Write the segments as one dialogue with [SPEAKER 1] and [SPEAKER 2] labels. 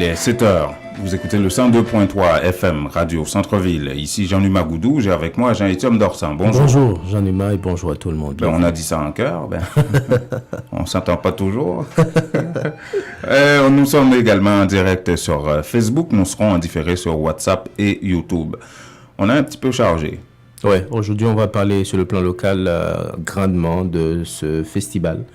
[SPEAKER 1] est 7h. Vous écoutez le 102.3 FM Radio Centre-Ville. Ici Jean-Luc Magoudou. J'ai avec moi Jean-Étienne Dorsan. Bonjour.
[SPEAKER 2] Bonjour Jean-Luc et bonjour à tout le monde.
[SPEAKER 1] On a dit ça en chœur. On ne s'entend pas toujours. Nous sommes également en direct sur Facebook. Nous serons en différé sur WhatsApp et YouTube. On a un petit peu chargé.
[SPEAKER 2] Oui, aujourd'hui on va parler sur le plan local grandement de ce festival.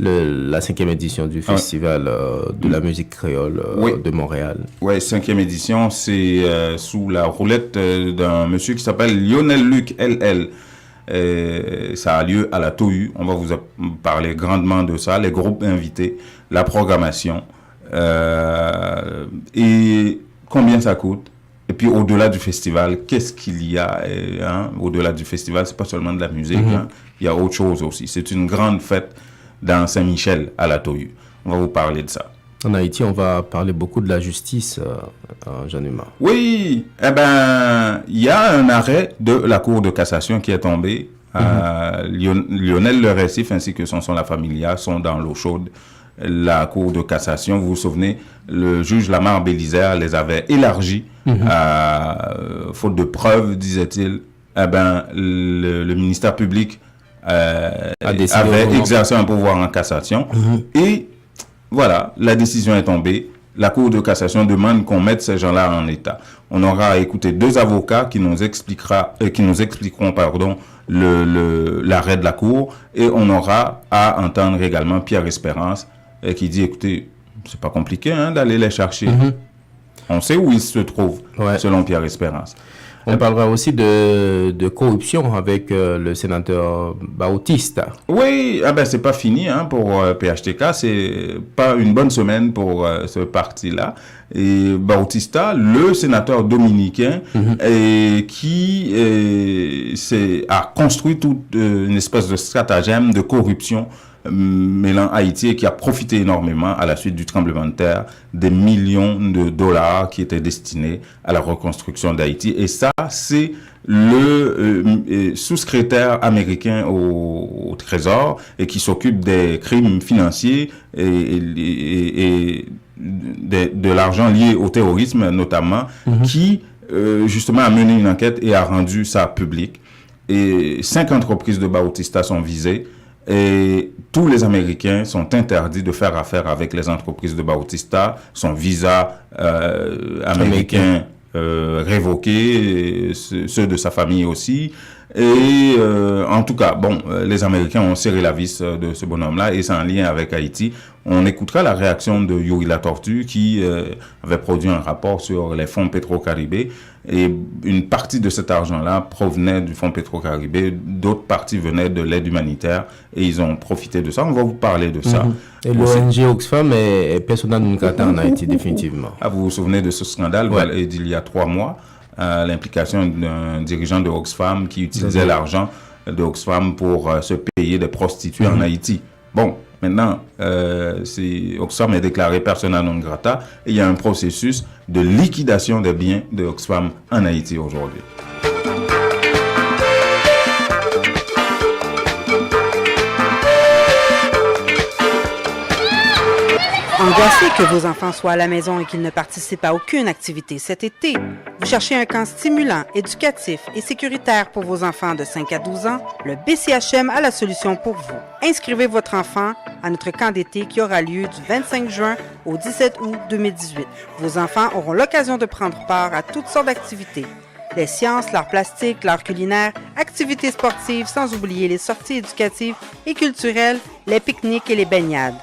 [SPEAKER 2] La 5e édition du festival de la musique créole de Montréal.
[SPEAKER 1] Oui, 5e édition, c'est sous la roulette d'un monsieur qui s'appelle Lionel Luc LL. Ça a lieu à la TOU. On va vous parler grandement de ça, les groupes invités, la programmation et combien ça coûte. Et puis au-delà du festival, qu'est-ce qu'il y a au-delà du festival, c'est pas seulement de la musique, il y a autre chose aussi. C'est une grande fête dans Saint-Michel à la TOU. On va vous parler de ça.
[SPEAKER 2] En Haïti, on va parler beaucoup de la justice, Jean-Luc.
[SPEAKER 1] Oui, il y a un arrêt de la Cour de cassation qui est tombé. Lionel Le Récif ainsi que son La Familia sont dans l'eau chaude. La Cour de cassation, vous vous souvenez, le juge Lamar Bélisaire les avait élargis faute de preuves, disait-il. Le ministère public avait exercé un pouvoir en cassation. Et voilà, la décision est tombée. La Cour de cassation demande qu'on mette ces gens-là en état. On aura à écouter deux avocats qui nous expliqueront l'arrêt de la Cour. Et on aura à entendre également Pierre Espérance qui dit, écoutez, c'est pas compliqué d'aller les chercher. On sait où ils se trouvent, selon Pierre Espérance.
[SPEAKER 2] On parlera aussi de corruption avec le sénateur Bautista.
[SPEAKER 1] Oui, c'est pas fini pour PHTK, c'est pas une bonne semaine pour ce parti-là. Et Bautista, le sénateur dominicain, qui a construit toute une espèce de stratagème de corruption mêlant Haïti et qui a profité énormément à la suite du tremblement de terre des millions de dollars qui étaient destinés à la reconstruction d'Haïti. Et ça, c'est le sous-secrétaire américain au Trésor et qui s'occupe des crimes financiers et de l'argent lié au terrorisme notamment, qui justement a mené une enquête et a rendu ça public. Et 5 entreprises de Bautista sont visées. Et tous les Américains sont interdits de faire affaire avec les entreprises de Bautista. Son visa américain révoqué, ceux de sa famille aussi. Et en tout cas, les Américains ont serré la vis de ce bonhomme-là et c'est en lien avec Haïti. On écoutera la réaction de Yuri Latortue qui avait produit un rapport sur les fonds Petro-Caribé. Et une partie de cet argent-là provenait du fonds Petro-Caribé, d'autres parties venaient de l'aide humanitaire et ils ont profité de ça. On va vous parler de ça.
[SPEAKER 2] Et l'ONG Oxfam est persona non grata en Haïti, définitivement.
[SPEAKER 1] Vous vous souvenez de ce scandale d'il y a 3 mois, l'implication d'un dirigeant de Oxfam qui utilisait l'argent de Oxfam pour se payer des prostituées en Haïti. Maintenant, Oxfam est déclaré persona non grata et il y a un processus de liquidation des biens de Oxfam en Haïti aujourd'hui.
[SPEAKER 3] Angoissé que vos enfants soient à la maison et qu'ils ne participent à aucune activité cet été, vous cherchez un camp stimulant, éducatif et sécuritaire pour vos enfants de 5 à 12 ans, le BCHM a la solution pour vous. Inscrivez votre enfant à notre camp d'été qui aura lieu du 25 juin au 17 août 2018. Vos enfants auront l'occasion de prendre part à toutes sortes d'activités. Les sciences, l'art plastique, l'art culinaire, activités sportives, sans oublier les sorties éducatives et culturelles, les pique-niques et les baignades.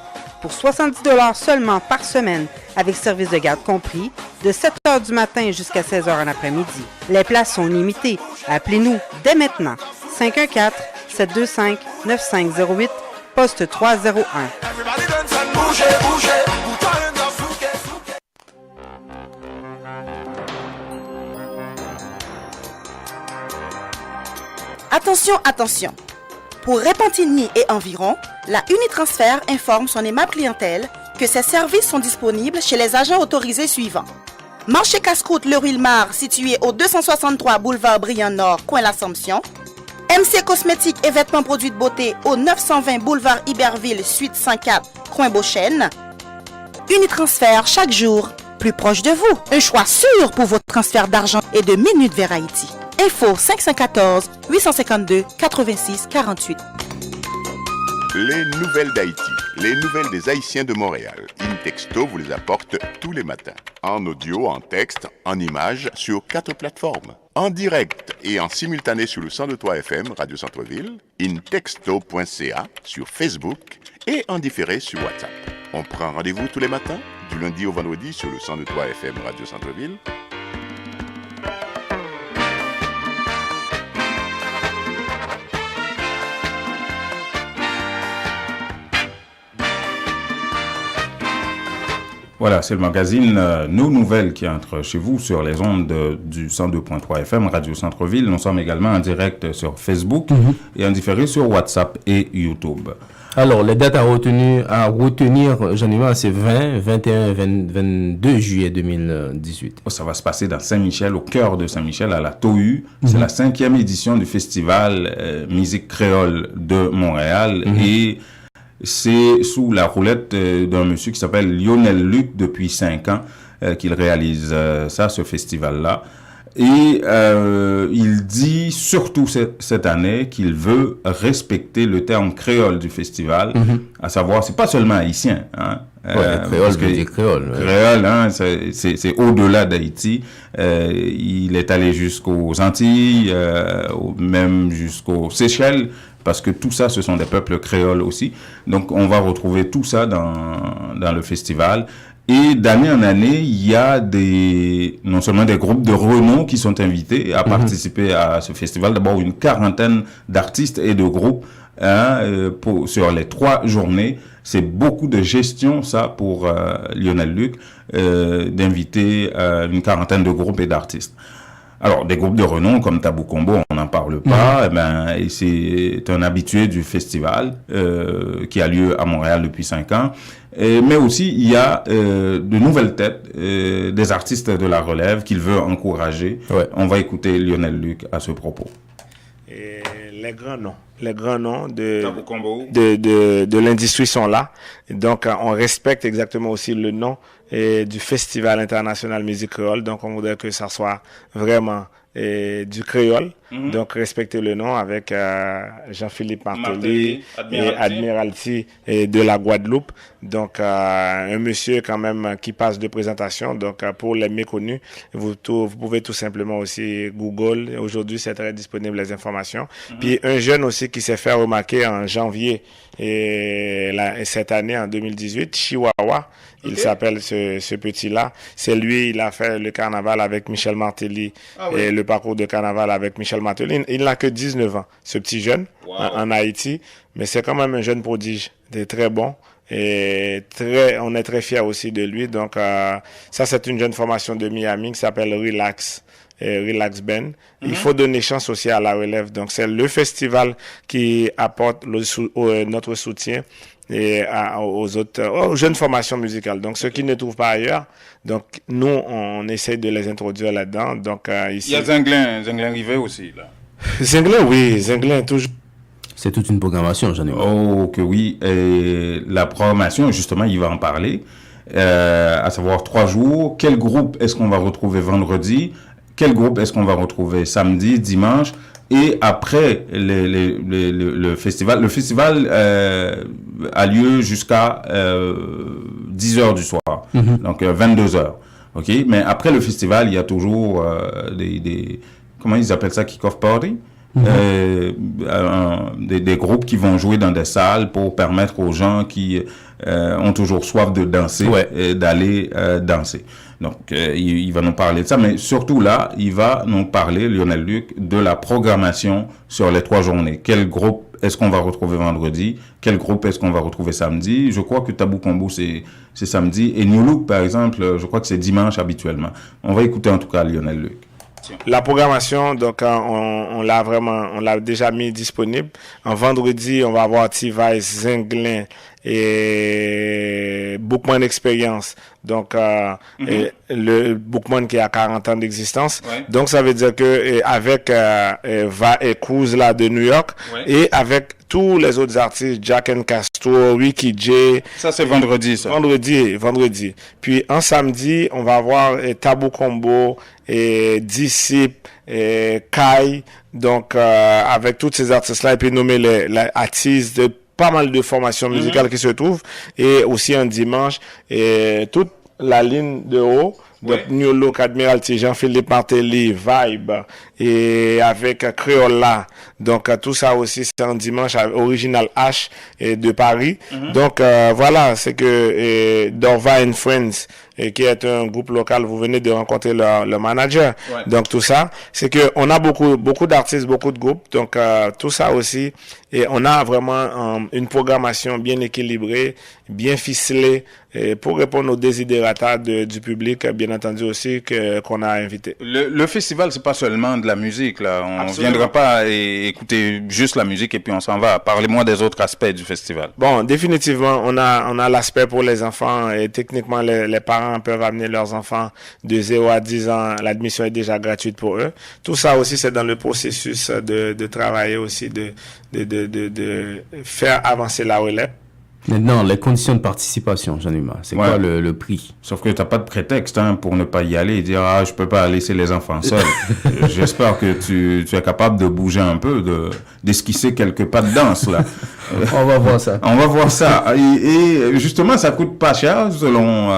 [SPEAKER 3] Pour 70 $ seulement par semaine, avec service de garde compris, de 7 h du matin jusqu'à 16 h en après-midi. Les places sont limitées. Appelez-nous dès maintenant. 514-725-9508, poste 301.
[SPEAKER 4] Attention, attention. Pour Repentigny et environ, la Unitransfert informe son aimable clientèle que ses services sont disponibles chez les agents autorisés suivants. Marché Casse-Croûte Le Ruilmar, situé au 263 boulevard Briand-Nord, coin l'Assomption. MC Cosmétiques et vêtements produits de beauté au 920 boulevard Iberville, suite 104, coin Beauchesne. Unitransfert chaque jour, plus proche de vous. Un choix sûr pour votre transfert d'argent et de minutes vers Haïti. Info 514 852 86 48.
[SPEAKER 5] Les nouvelles d'Haïti, les nouvelles des Haïtiens de Montréal. InTexto vous les apporte tous les matins. En audio, en texte, en images, sur 4 plateformes. En direct et en simultané sur le 102.3 FM, Radio Centre-Ville, intexto.ca, sur Facebook et en différé sur WhatsApp. On prend rendez-vous tous les matins, du lundi au vendredi sur le 102.3 FM, Radio Centre-Ville.
[SPEAKER 1] Voilà, c'est le magazine Nos Nouvelles qui entre chez vous sur les ondes du 102.3 FM, Radio Centre-Ville. Nous sommes également en direct sur Facebook et en différé sur WhatsApp et YouTube.
[SPEAKER 2] Alors, les dates à retenir, Jean-Yves, c'est 20, 21, 22 juillet 2018.
[SPEAKER 1] Ça va se passer dans Saint-Michel, au cœur de Saint-Michel, à la TOU. C'est la 5e édition du festival musique créole de Montréal et c'est sous la roulette d'un monsieur qui s'appelle Lionel Luc depuis 5 ans qu'il réalise ce festival-là. Et il dit surtout cette année qu'il veut respecter le terme créole du festival, à savoir, c'est pas seulement haïtien. Hein,
[SPEAKER 2] créole veut dire créole.
[SPEAKER 1] Créole, hein, c'est au-delà d'Haïti. Il est allé jusqu'aux Antilles, même jusqu'aux Seychelles, parce que tout ça, ce sont des peuples créoles aussi. Donc, on va retrouver tout ça dans le festival. Et d'année en année, il y a non seulement des groupes de renom qui sont invités à participer à ce festival. D'abord, une quarantaine d'artistes et de groupes sur les 3 journées. C'est beaucoup de gestion, ça, pour Lionel Luc, d'inviter une quarantaine de groupes et d'artistes. Alors, des groupes de renom comme Tabou Combo, on n'en parle pas. Et c'est un habitué du festival qui a lieu à Montréal depuis 5 ans. Mais aussi, il y a de nouvelles têtes, des artistes de la relève qu'il veut encourager. Ouais. On va écouter Lionel Luc à ce propos.
[SPEAKER 6] Et les grands noms de l'industrie sont là. Et donc, on respecte exactement aussi le nom du Festival international musique créole. Donc, on voudrait que ça soit vraiment du créole. Donc, respecter le nom avec Jean-Philippe Martelly et Admiralty de la Guadeloupe. Donc, un monsieur quand même qui passe de présentation. Donc, pour les méconnus, vous pouvez tout simplement aussi Google. Aujourd'hui, c'est très disponible les informations. Puis, un jeune aussi qui s'est fait remarquer en janvier cette année, en 2018, Chihuahua. Il s'appelle ce petit-là. C'est lui, il a fait le carnaval avec Michel Martelly et le parcours de carnaval avec Michel Martelly. Il n'a que 19 ans, ce petit jeune, en Haïti. Mais c'est quand même un jeune prodige, très bon. Et on est très fiers aussi de lui. Donc, ça, c'est une jeune formation de Miami qui s'appelle Relax Band. Il faut donner chance aussi à la relève. Donc, c'est le festival qui apporte notre soutien et aux jeunes formations musicales. Donc, ceux qui ne trouvent pas ailleurs, donc nous, on essaie de les introduire là-dedans. Donc, ici...
[SPEAKER 1] Il y a Zinglin Rivet aussi, là.
[SPEAKER 6] Zinglin, toujours.
[SPEAKER 2] C'est toute une programmation, j'en ai marre.
[SPEAKER 1] Oh, que oui. Et la programmation, justement, il va en parler. À savoir 3 jours. Quel groupe est-ce qu'on va retrouver vendredi? Quel groupe est-ce qu'on va retrouver samedi, dimanche? Et après le festival, a lieu jusqu'à 10h du soir, donc 22h. Ok, mais après le festival, il y a toujours des comment ils appellent ça, kick-off party, des groupes qui vont jouer dans des salles pour permettre aux gens qui ont toujours soif de danser d'aller danser. Donc, il va nous parler de ça, mais surtout là, il va nous parler, Lionel Luc, de la programmation sur les 3 journées. Quel groupe est-ce qu'on va retrouver vendredi? Quel groupe est-ce qu'on va retrouver samedi? Je crois que Tabou Combo, c'est samedi. Et New Look, par exemple, je crois que c'est dimanche habituellement. On va écouter en tout cas Lionel Luc.
[SPEAKER 6] La programmation, donc, on l'a déjà mis disponible. En vendredi, on va avoir T-Vice, Zinglin et Bookman Experience. Donc, le Bookman qui a 40 ans d'existence. Ouais. Donc, ça veut dire que avec Va et Cruz là de New York et avec tous les autres artistes, Jack and Castro, Ricky J.
[SPEAKER 1] Ça, c'est vendredi, ça.
[SPEAKER 6] Vendredi. Puis, un samedi, on va avoir Tabou Combo, et Disciple, et Kai. Donc, avec tous ces artistes-là, et puis nommer les artistes de pas mal de formations musicales qui se trouvent. Et aussi un dimanche, et toute la ligne de haut. Donc, New Look, Admiralty, Jean-Philippe Martelly, Vibe, et avec Creola. Donc, tout ça aussi, c'est un dimanche Original H de Paris. Donc, voilà, c'est que Dorva and Friends, qui est un groupe local, vous venez de rencontrer le manager. Donc, tout ça, c'est que on a beaucoup d'artistes, beaucoup de groupes. Donc, tout ça aussi, et on a vraiment une programmation bien équilibrée, bien ficelée, pour répondre aux desiderata du public, bien entendu aussi, qu'on a invité.
[SPEAKER 1] Le festival, c'est pas seulement de la musique, là. On ne viendra pas écouter juste la musique et puis on s'en va. Parlez-moi des autres aspects du festival.
[SPEAKER 6] Bon, définitivement, on a l'aspect pour les enfants et techniquement, les parents peuvent amener leurs enfants de 0 à 10 ans. L'admission est déjà gratuite pour eux. Tout ça aussi, c'est dans le processus de travailler aussi, de faire avancer la relève.
[SPEAKER 2] Maintenant, les conditions de participation, Jean-Numa, c'est quoi le prix?
[SPEAKER 1] Sauf que tu n'as pas de prétexte pour ne pas y aller et dire « Ah, je peux pas laisser les enfants seuls. » J'espère que tu es capable de bouger un peu, d'esquisser quelques pas de danse, là.
[SPEAKER 2] On va voir ça.
[SPEAKER 1] On va voir ça. Et justement, ça coûte pas cher, selon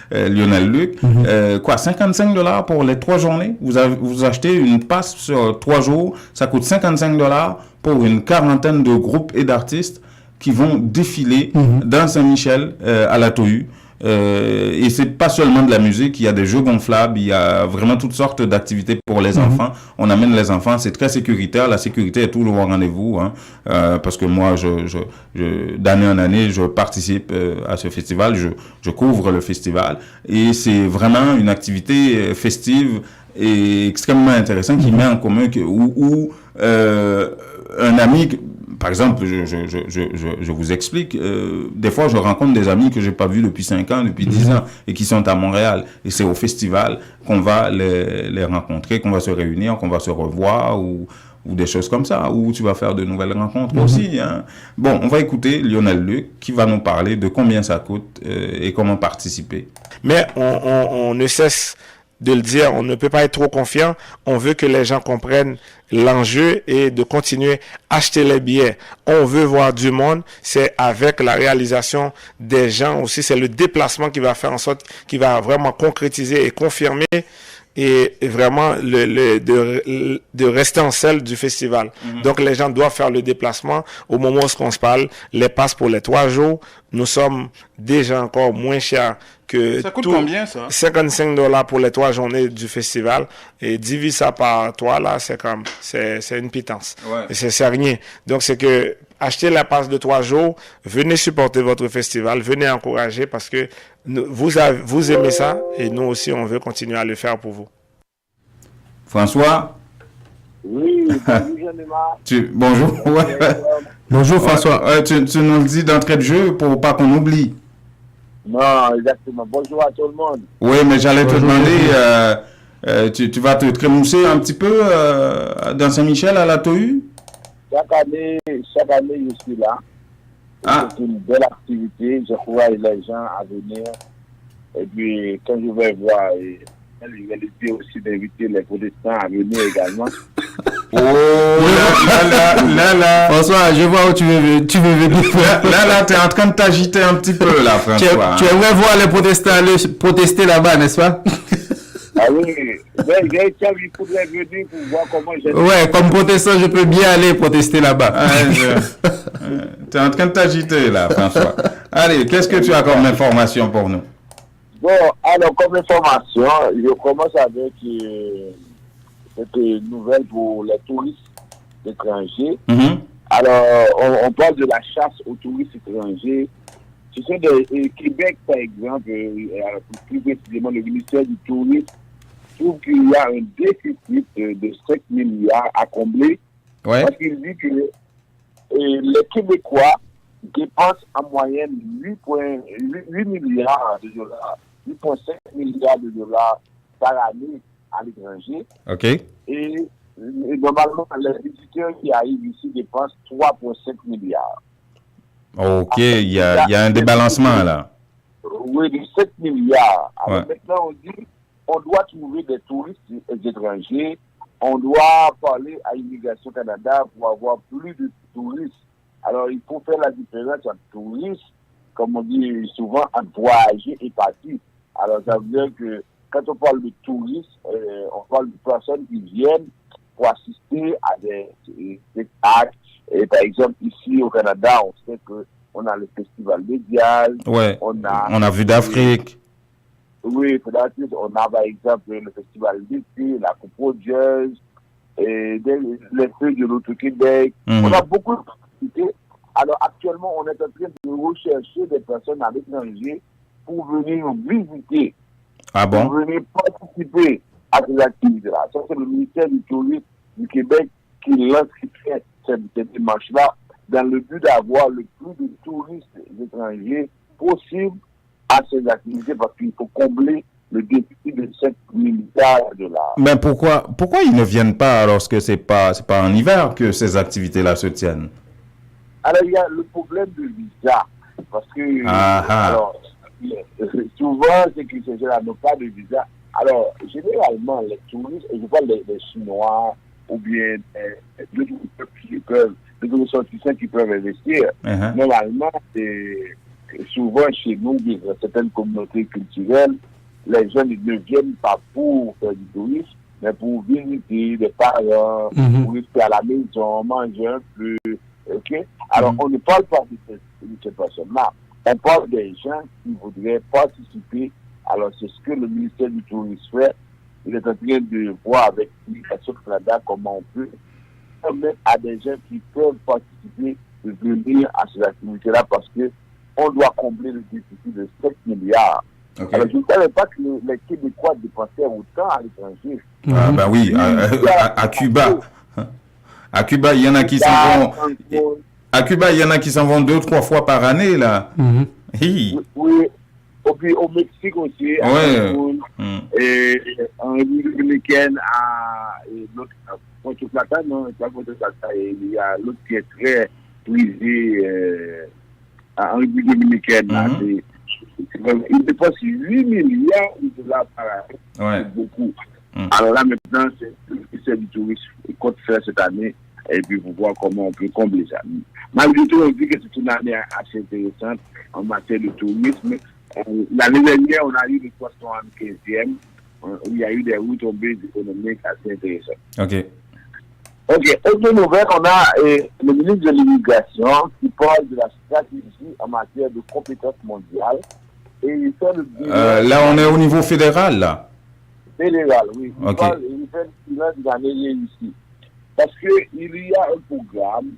[SPEAKER 1] Lionel Luc. 55$ pour les 3 journées? Vous achetez une passe sur 3 jours, ça coûte 55$ pour une quarantaine de groupes et d'artistes qui vont défiler dans Saint-Michel à la Tohu. Et c'est pas seulement de la musique, il y a des jeux gonflables, il y a vraiment toutes sortes d'activités pour les enfants. On amène les enfants, c'est très sécuritaire, la sécurité est toujours au rendez-vous, parce que moi, d'année en année, je participe à ce festival, je couvre le festival, et c'est vraiment une activité festive et extrêmement intéressante qui met en commun où un ami, par exemple, je vous explique, des fois je rencontre des amis que j'ai pas vus depuis 5 ans, depuis 10 ans, et qui sont à Montréal. Et c'est au festival qu'on va les rencontrer, qu'on va se réunir, qu'on va se revoir, ou des choses comme ça, où tu vas faire de nouvelles rencontres aussi. Bon, on va écouter Lionel Luc, qui va nous parler de combien ça coûte et comment participer.
[SPEAKER 6] Mais on ne cesse de le dire, on ne peut pas être trop confiant. On veut que les gens comprennent l'enjeu et de continuer à acheter les billets. On veut voir du monde. C'est avec la réalisation des gens aussi. C'est le déplacement qui va faire en sorte, qui va vraiment concrétiser et confirmer et vraiment de rester en selle du festival. Donc les gens doivent faire le déplacement. Au moment où on se parle, les passes pour les 3 jours, nous sommes déjà encore moins chers que
[SPEAKER 1] ça coûte combien, ça?
[SPEAKER 6] 55$ pour les 3 journées du festival. Et divise ça par 3, là, c'est une pitance. Et c'est rien. Donc c'est que achetez la passe de 3 jours, venez supporter votre festival, venez encourager parce que vous aimez ça et nous aussi on veut continuer à le faire pour vous.
[SPEAKER 1] François?
[SPEAKER 7] Oui, bonjour.
[SPEAKER 1] Bonjour.
[SPEAKER 2] Bonjour François.
[SPEAKER 1] Tu nous le dis d'entrée de jeu pour pas qu'on oublie.
[SPEAKER 7] Non, exactement. Bonjour à tout le monde.
[SPEAKER 1] Oui, mais j'allais te demander, tu vas te crémousser un petit peu dans Saint-Michel à la Tohu?
[SPEAKER 7] Chaque année, je suis là. C'est une belle activité. Je crois les gens à venir. Et puis, quand je vais voir, je vais lui dire aussi d'inviter les protestants à venir également.
[SPEAKER 1] Oh, là.
[SPEAKER 2] François, je vois où tu veux venir.
[SPEAKER 1] Là, tu es en train de t'agiter un petit peu, là, François.
[SPEAKER 2] Tu aimerais voir les protestants aller protester là-bas, n'est-ce pas?
[SPEAKER 7] Ah oui, il faudrait venir pour voir comment j'ai...
[SPEAKER 2] Ouais, comme protestant, je peux bien aller protester là-bas.
[SPEAKER 1] Tu es en train de t'agiter, là, François. Allez, qu'est-ce que tu as comme information pour nous?
[SPEAKER 7] Bon, alors, comme information, je commence avec cette nouvelle pour les touristes étrangers. Alors, on parle de la chasse aux touristes étrangers. Ce sont des Québec, par exemple, plus précisément le ministère du Tourisme, trouve qu'il y a un déficit de 5 milliards à combler. Parce qu'il dit que les Québécois dépensent en moyenne 8 milliards de dollars, 8,5 milliards de dollars par année à l'étranger.
[SPEAKER 1] OK.
[SPEAKER 7] Et normalement, les visiteurs qui arrivent ici dépensent 3,5 milliards.
[SPEAKER 1] Ok, il y a un débalancement là.
[SPEAKER 7] Oui, de 7 milliards. Alors maintenant, on dit on doit trouver des touristes étrangers, on doit parler à Immigration Canada pour avoir plus de touristes. Alors, il faut faire la différence entre touristes, comme on dit souvent, entre voyager et partir. Alors, ça veut dire que quand on parle de touristes, on parle de personnes qui viennent pour assister à des spectacles. Et par exemple, ici au Canada, on sait qu'on a le Festival des Diaz.
[SPEAKER 1] Ouais, on a Vue d'Afrique.
[SPEAKER 7] Oui, on a par exemple le Festival d'été, la Coupe Jazz, les feux de l'Auto-Québec. On a beaucoup d'activités. Alors actuellement, on est en train de rechercher des personnes à l'étranger pour venir visiter.
[SPEAKER 1] Ah bon?
[SPEAKER 7] Pour venir participer à ces activités-là. Ça, c'est le ministère du Tourisme du Québec qui lance, qui fait cette démarche-là dans le but d'avoir le plus de touristes étrangers possible à ces activités parce qu'il faut combler le déficit de 7 milliards de dollars.
[SPEAKER 1] Mais pourquoi ils ne viennent pas lorsque c'est pas en hiver que ces activités-là se tiennent?
[SPEAKER 7] Alors, il y a le problème de visa. Parce que, alors, souvent, c'est que ces gens-là n'ont pas de visa. Alors, généralement, les touristes, et je parle des Chinois, ou bien des ressortissants qui peuvent investir, normalement, souvent chez nous, dans certaines communautés culturelles, les gens ne viennent pas pour faire du tourisme, mais pour visiter des parents, pour rester à la maison, manger un peu. Okay? Alors, on ne parle pas de ces personnes-là. On parle des gens qui voudraient participer. Alors, c'est ce que le ministère du Tourisme fait. Il est en train de voir avec l'Immigration Canada comment on peut permettre à des gens qui peuvent participer de venir à ces activités-là parce que on doit combler le déficit de 7 milliards. Okay. Alors, je ne savais pas que les Québécois dépensaient autant à l'étranger.
[SPEAKER 1] Ah, ben oui, à Cuba. À Cuba, il y en a qui s'en vont. À Cuba, il y en a qui s'en vont 2-3 fois par année, là.
[SPEAKER 7] Oui. Et puis au Mexique aussi, et en République dominicaine, à l'autre, Plata, non, pas Plata, il y a l'autre qui est très prisé en République dominicaine. Il dépasse 8 milliards de dollars par année. C'est beaucoup. Alors là, maintenant, c'est le ministère du Tourisme qui compte faire cette année et puis pour voir comment on peut combler ça. Malgré tout, on dit que c'est une année assez intéressante en matière de tourisme. L'année dernière, on a eu le 75e, où il y a eu des retombées économiques assez intéressantes. Autre nouvelle, on a le ministre de l'Immigration qui parle de la stratégie en matière de compétences mondiales. Et il fait le bilan.
[SPEAKER 1] Là, on est au niveau fédéral, là.
[SPEAKER 7] Fédéral, oui. Il fait le bilan de l'année réussie. Parce qu'il y a un programme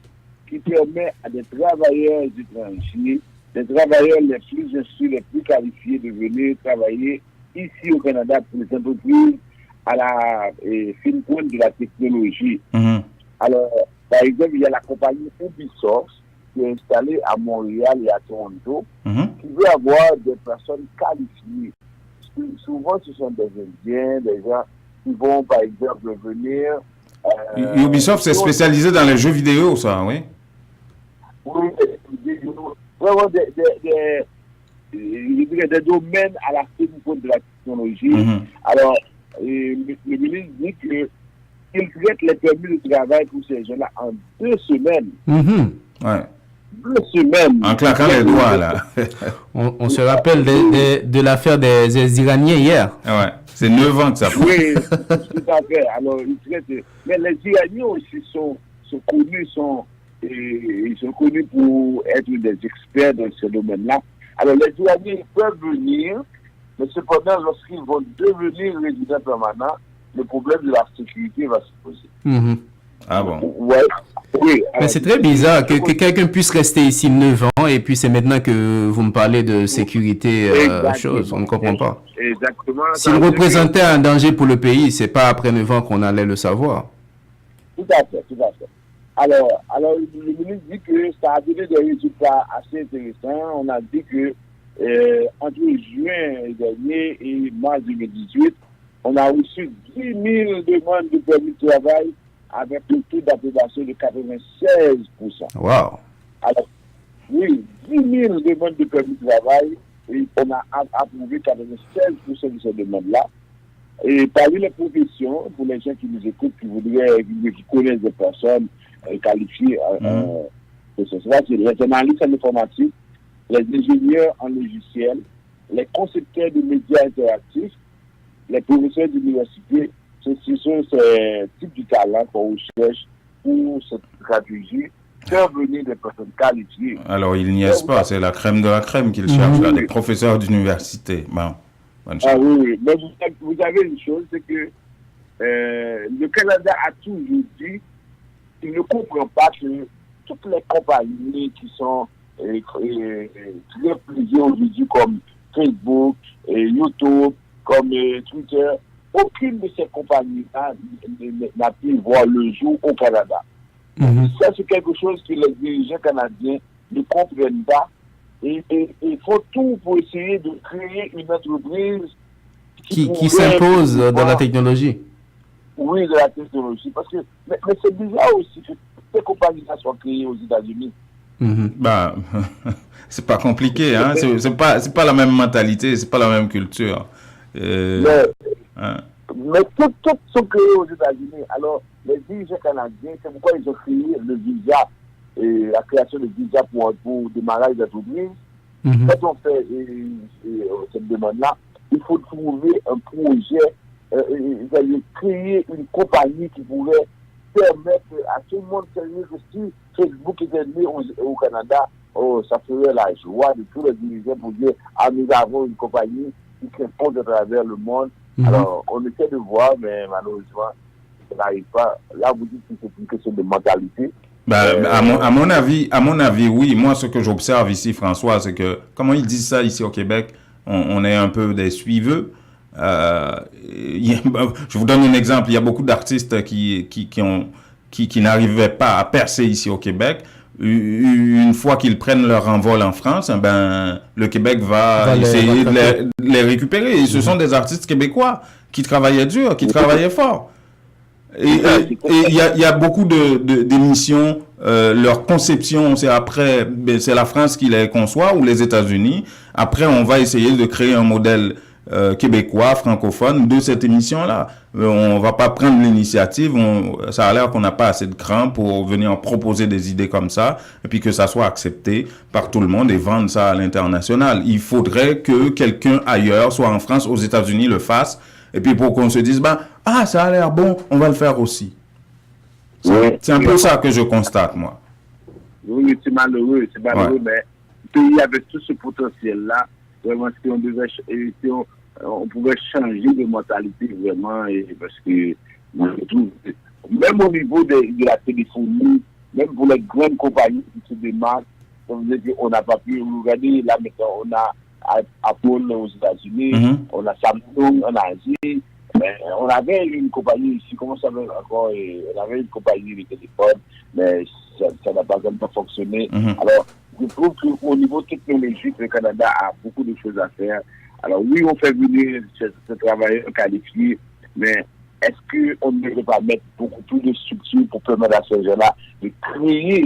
[SPEAKER 7] qui permet à des travailleurs étrangers, des travailleurs les plus instruits, les plus qualifiés de venir travailler ici au Canada pour les entreprises à la fine pointe de la technologie. Alors, par exemple, il y a la compagnie Ubisoft qui est installée à Montréal et à Toronto qui veut avoir des personnes qualifiées. Souvent, ce sont des Indiens, des gens qui vont, par exemple, venir...
[SPEAKER 1] Ubisoft, c'est spécialisé dans les jeux vidéo, ça, oui?
[SPEAKER 7] Oui, vraiment des domaines à la fine pointe de la technologie. Alors, le ministre dit qu'il traite les permis de travail pour ces gens-là en 2 semaines. 2 semaines.
[SPEAKER 1] En claquant les doigts, là.
[SPEAKER 2] on se rappelle de l'affaire des Iraniens hier.
[SPEAKER 1] C'est 9 ans que ça fait.
[SPEAKER 7] Oui, tout à fait. Alors, ils traitent. Mais les Iraniens aussi sont connus pour être des experts dans ce domaine-là. Alors, les Iraniens peuvent venir, mais cependant, lorsqu'ils vont devenir résidents permanents, le problème de la sécurité va se poser.
[SPEAKER 1] Ah bon?
[SPEAKER 7] Oui.
[SPEAKER 2] Mais c'est très bizarre que quelqu'un puisse rester ici 9 ans et puis c'est maintenant que vous me parlez de sécurité, chose. On ne comprend pas.
[SPEAKER 7] Exactement.
[SPEAKER 2] S'il représentait un danger pour le pays, c'est pas après 9 ans qu'on allait le savoir.
[SPEAKER 7] Tout à fait. Alors, le ministre dit que ça a donné des résultats assez intéressants. On a dit que entre juin dernier et mars 2018, on a reçu 10 000 demandes de permis de travail avec un taux d'approbation de 96%.
[SPEAKER 1] Wow.
[SPEAKER 7] Alors, oui, 10 000 demandes de permis de travail, et on a approuvé 96% de ces demandes-là. Et parmi les professions, pour les gens qui nous écoutent, qui connaissent des personnes qualifiées, c'est les journalistes en informatique, les ingénieurs en logiciel, les concepteurs de médias interactifs, les professeurs d'université. Ce sont ces types de talents qu'on recherche pour cette stratégie, faire venir des personnes qualifiées.
[SPEAKER 1] Alors, il n'y est pas, c'est la crème de la crème qu'ils cherchent, là, des professeurs d'université. Bon.
[SPEAKER 7] Oui. Mais vous avez une chose, c'est que le Canada a toujours dit qu'il ne comprend pas que toutes les compagnies qui sont très prisées aujourd'hui comme Facebook, YouTube, comme Twitter, aucune de ces compagnies-là n'a pu voir le jour au Canada. Ça, c'est quelque chose que les dirigeants canadiens ne comprennent pas. Et il faut tout pour essayer de créer une entreprise
[SPEAKER 2] qui s'impose dans la technologie.
[SPEAKER 7] Oui, de la technologie. Parce que, mais c'est bizarre aussi que ces compagnies-là soient créées aux États-Unis.
[SPEAKER 1] Bah, c'est pas compliqué, hein. C'est pas la même mentalité, c'est pas la même culture.
[SPEAKER 7] Mais toutes sont créées aux États-Unis. Alors, les dirigeants canadiens, c'est pourquoi ils ont créé le visa, et la création de visa pour démarrage d'entreprise. Quand on fait cette demande-là, il faut trouver un projet, créer une compagnie qui pourrait permettre à tout le monde de dire que si Facebook était né au Canada, ça ferait la joie de tous les dirigeants pour dire nous avons une compagnie qui s'impose à travers le monde. Alors, on essaie de voir, mais malheureusement, ça n'arrive pas. Là, vous dites que c'est une question de mentalité.
[SPEAKER 1] À mon avis, oui. Moi, ce que j'observe ici, François, c'est que, comment ils disent ça ici au Québec, on est un peu des suiveux. Je vous donne un exemple. Il y a beaucoup d'artistes qui n'arrivaient pas à percer ici au Québec. Une fois qu'ils prennent leur envol en France, le Québec va essayer de les récupérer. Et ce sont des artistes québécois qui travaillaient dur, qui travaillaient fort. Et il y a beaucoup d'émissions, leur conception, c'est après, c'est la France qui les conçoit ou les États-Unis. Après, on va essayer de créer un modèle québécois, francophone de cette émission-là. On va pas prendre l'initiative, ça a l'air qu'on n'a pas assez de cran pour venir proposer des idées comme ça, et puis que ça soit accepté par tout le monde et vendre ça à l'international. Il faudrait que quelqu'un ailleurs, soit en France, aux États-Unis, le fasse, et puis pour qu'on se dise, ça a l'air bon, on va le faire aussi. C'est un peu ça que je constate, moi.
[SPEAKER 7] Oui, c'est malheureux, mais le pays avec tout ce potentiel-là, vraiment, si on pouvait changer de mentalité, vraiment, parce que moi, je trouve, même au niveau de la téléphonie, même pour les grandes compagnies qui se démarquent, comme vous dites, on n'a pas pu regarder, là maintenant, on a Apple aux États-Unis, on a Samsung en Asie, on avait une compagnie ici, comment ça s'appelle encore, on avait une compagnie de téléphone, mais ça n'a pas vraiment fonctionné. Alors, je trouve qu'au niveau technologique, le Canada a beaucoup de choses à faire. Alors oui, on fait venir ces travailleurs qualifiés, mais est-ce qu'on ne devrait pas mettre beaucoup plus de structures pour permettre à ces gens-là de créer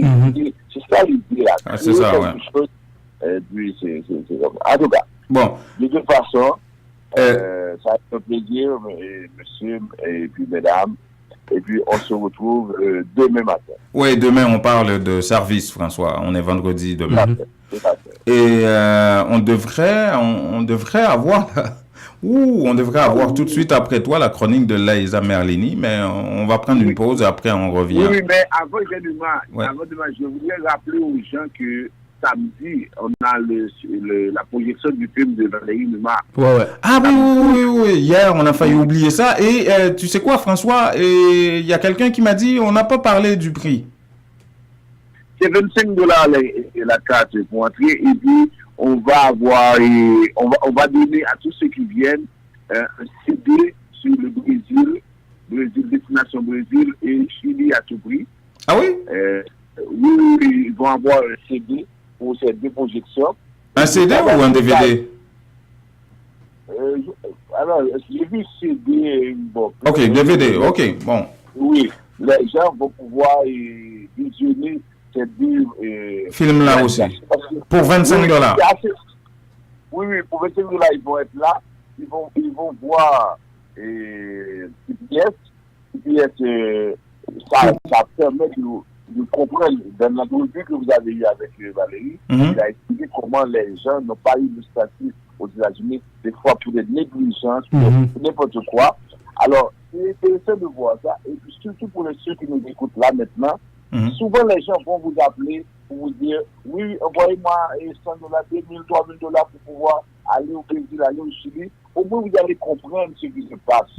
[SPEAKER 7] c'est ça l'idée là.
[SPEAKER 1] C'est ça,
[SPEAKER 7] chose, puis c'est en tout cas.
[SPEAKER 1] Bon.
[SPEAKER 7] De toute façon, ça a été un plaisir, monsieur et puis mesdames. Et puis, on se retrouve demain matin.
[SPEAKER 1] Oui, demain, on parle de service, François. On est vendredi demain. Et on devrait avoir... on devrait avoir tout de suite après toi la chronique de Laïsa Merlini, mais on va prendre une pause et après on revient.
[SPEAKER 7] Oui, mais avant demain, je voudrais rappeler aux gens que samedi, on a la projection du film de Valérie Numa.
[SPEAKER 1] Ah oui. Hier, on a failli oublier ça. Et tu sais quoi, François, il y a quelqu'un qui m'a dit, on n'a pas parlé du prix.
[SPEAKER 7] C'est $25 la carte pour entrer. Et puis, on va avoir, on va donner à tous ceux qui viennent un CD sur le Brésil, destination Brésil et Chili à tout prix.
[SPEAKER 1] Ah oui?
[SPEAKER 7] Oui, ils vont avoir un CD pour ces deux projections.
[SPEAKER 1] Un CD ou un DVD?
[SPEAKER 7] Alors, j'ai vu CD. Bon,
[SPEAKER 1] ok, DVD, ok, bon.
[SPEAKER 7] Oui. les gens vont pouvoir visionner ces deux
[SPEAKER 1] films-là aussi. Pour $25.
[SPEAKER 7] Oui, pour $25, ils vont être là. Ils vont voir CPS. Ça permet de comprendre. Dans l'entrevue que vous avez eue avec Valérie, il a expliqué comment les gens n'ont pas eu de statut aux États-Unis, des fois pour des négligences, pour n'importe quoi. Alors, c'est intéressant de voir ça. Et puis surtout pour ceux qui nous écoutent là maintenant, souvent les gens vont vous appeler pour vous dire, oui, envoyez-moi $100, $2,000, $3,000 pour pouvoir aller au Brésil, aller au Chili. Au moins, vous allez comprendre ce qui se passe.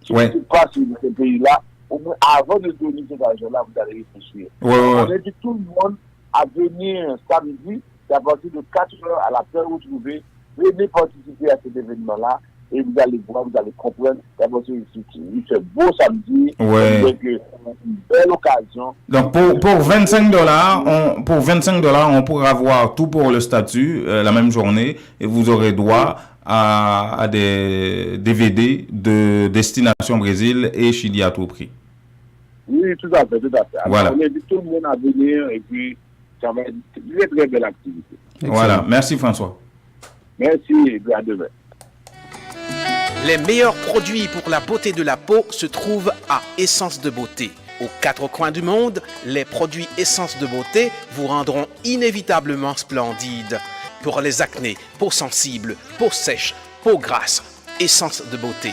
[SPEAKER 7] Ce qui se passe dans ces pays-là. Au moins, avant de donner cet argent-là, vous allez réfléchir. On invite tout le monde à venir samedi, c'est à partir de 4 heures à la paix retrouvée. Venez participer à cet événement-là et vous allez voir, vous allez comprendre. D'abord, il fait beau samedi. Donc, une belle occasion.
[SPEAKER 1] Donc, pour $25, pour $25, on pourra avoir tout pour le statut la même journée et vous aurez droit à des DVD de Destination Brésil et Chili à tout prix.
[SPEAKER 7] Oui, tout à fait.
[SPEAKER 1] Voilà.
[SPEAKER 7] On invite tout le monde à venir et puis ça va être une très, très belle activité.
[SPEAKER 1] Excellent. Voilà, merci François.
[SPEAKER 7] Merci et à demain.
[SPEAKER 8] Les meilleurs produits pour la beauté de la peau se trouvent à Essence de Beauté. Aux 4 coins du monde, les produits Essence de Beauté vous rendront inévitablement splendide. Pour les acnés, peau sensible, peau sèche, peau grasse, Essence de Beauté.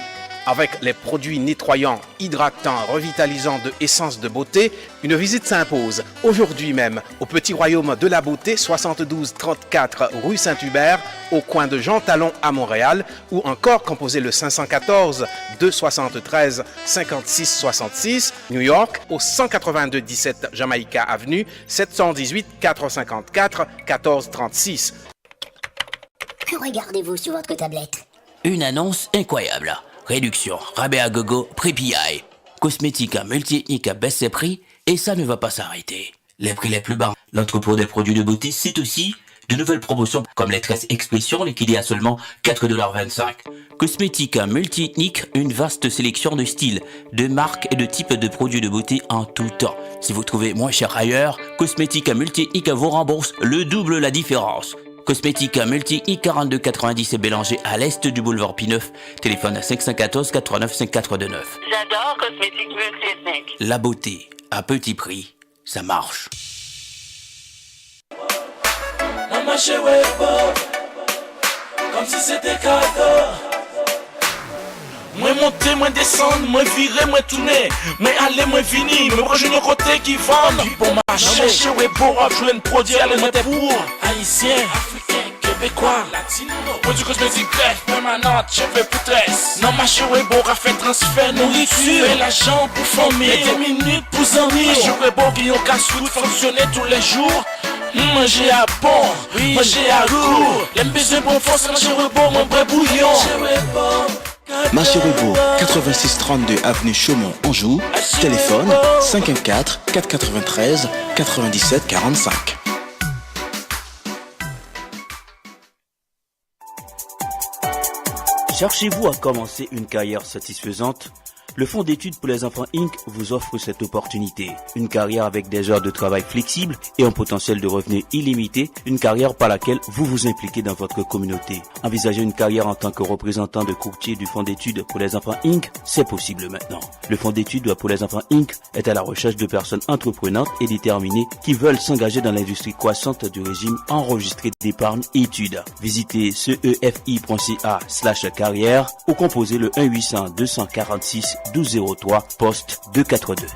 [SPEAKER 8] Avec les produits nettoyants, hydratants, revitalisants de Essence de Beauté, une visite s'impose aujourd'hui même au Petit Royaume de la Beauté, 72 34 rue Saint-Hubert, au coin de Jean Talon à Montréal, ou encore composez le 514 273 56 66, New York, au 182 17 Jamaïca Avenue, 718 454 14 36.
[SPEAKER 9] Que regardez-vous sur votre tablette? Une annonce incroyable. Réduction, rabais à gogo, prix PI. Cosmética multi-ethnique baisse ses prix et ça ne va pas s'arrêter. Les prix les plus bas. L'entrepôt des produits de beauté cite aussi de nouvelles promotions comme les tresses expression liquidées à seulement $4,25. Cosmética multi-ethnique, une vaste sélection de styles, de marques et de types de produits de beauté en tout temps. Si vous trouvez moins cher ailleurs, Cosmética multi-ethnique vous rembourse le double la différence. Cosmética multi-ethnique 4290 et Bélanger à l'est du boulevard P9. Téléphone 514 89 5429.
[SPEAKER 10] J'adore Cosmétique multi-ethnique.
[SPEAKER 9] La beauté à petit prix, ça marche.
[SPEAKER 11] Comme si c'était cadeau. Moi monter, moi descendre, moi virer, moi tourner, moi aller, moi venir, moi proche de côté qui vendent. Du bon marché, ouais, pour jouer un produit, aller, moi pour haïtien, africain, québécois, latino. Produit cosmétique bref, permanente, cheveux pour tresse. Non, marché, ouais, bon, à faire transfert, nourriture, et l'argent pour famille, 10 minutes pour amis. Marché, ouais, bon, qui ont casse-route, fonctionner tous les jours. Manger à bon, manger à goût. L'aime besoin pour force, manger ouais, bon, mon vrai bouillon.
[SPEAKER 12] Marché Rebo, 8632 avenue Chaumont, Anjou. Téléphone 514 493 97 45.
[SPEAKER 13] Cherchez-vous à commencer une carrière satisfaisante? Le Fonds d'études pour les enfants Inc. vous offre cette opportunité. Une carrière avec des heures de travail flexibles et un potentiel de revenus illimité. Une carrière par laquelle vous vous impliquez dans votre communauté. Envisager une carrière en tant que représentant de courtier du Fonds d'études pour les enfants Inc. C'est possible maintenant. Le Fonds d'études pour les enfants Inc. est à la recherche de personnes entreprenantes et déterminées qui veulent s'engager dans l'industrie croissante du régime enregistré d'épargne et études. Visitez cefi.ca/carrière ou composez le 1-800-246 1203 poste 242.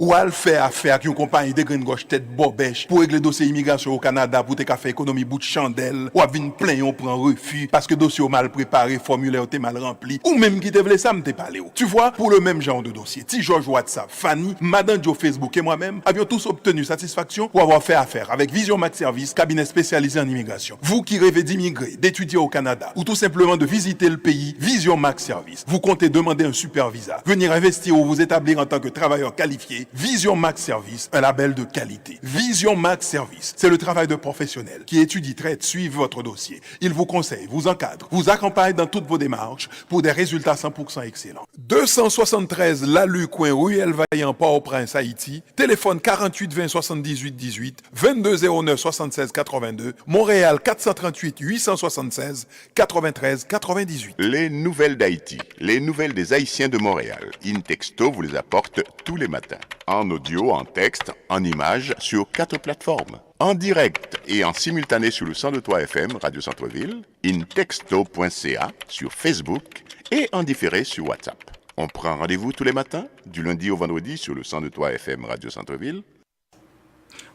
[SPEAKER 14] Ou al fait affaire avec une compagnie de green gauche tête bobèche pour régler dossier immigration au Canada pour te faire économie bout de chandelle ou à vinn plein on prend refus parce que dossier mal préparé, formulaire t'es mal rempli ou même qui te vle ça me t'es parlé. Tu vois, pour le même genre de dossier, Ti George WhatsApp, Fanny, Madame Joe Facebook et moi-même avions tous obtenu satisfaction pour avoir fait affaire avec Vision Max Service, cabinet spécialisé en immigration. Vous qui rêvez d'immigrer, d'étudier au Canada ou tout simplement de visiter le pays, Vision Max Service. Vous comptez demander un super visa, venir investir ou vous établir en tant que travailleur qualifié, Vision Max Service, un label de qualité. Vision Max Service, c'est le travail de professionnels qui étudient, traitent, suivent votre dossier. Ils vous conseillent, vous encadrent, vous accompagnent dans toutes vos démarches pour des résultats 100% excellents. 273 Lalu coin Ruelle Vaillant Port-au-Prince, Haïti. Téléphone 48 20 78 18, 22 09 76 82. Montréal 438 876 93 98.
[SPEAKER 5] Les nouvelles d'Haïti, les nouvelles des Haïtiens de Montréal. InTexto vous les apporte tous les matins. En audio, en texte, en images, sur 4 plateformes. En direct et en simultané sur le 102.3 FM Radio Centre-Ville, intexto.ca sur Facebook et en différé sur WhatsApp. On prend rendez-vous tous les matins, du lundi au vendredi sur le 102.3 FM Radio Centre-Ville.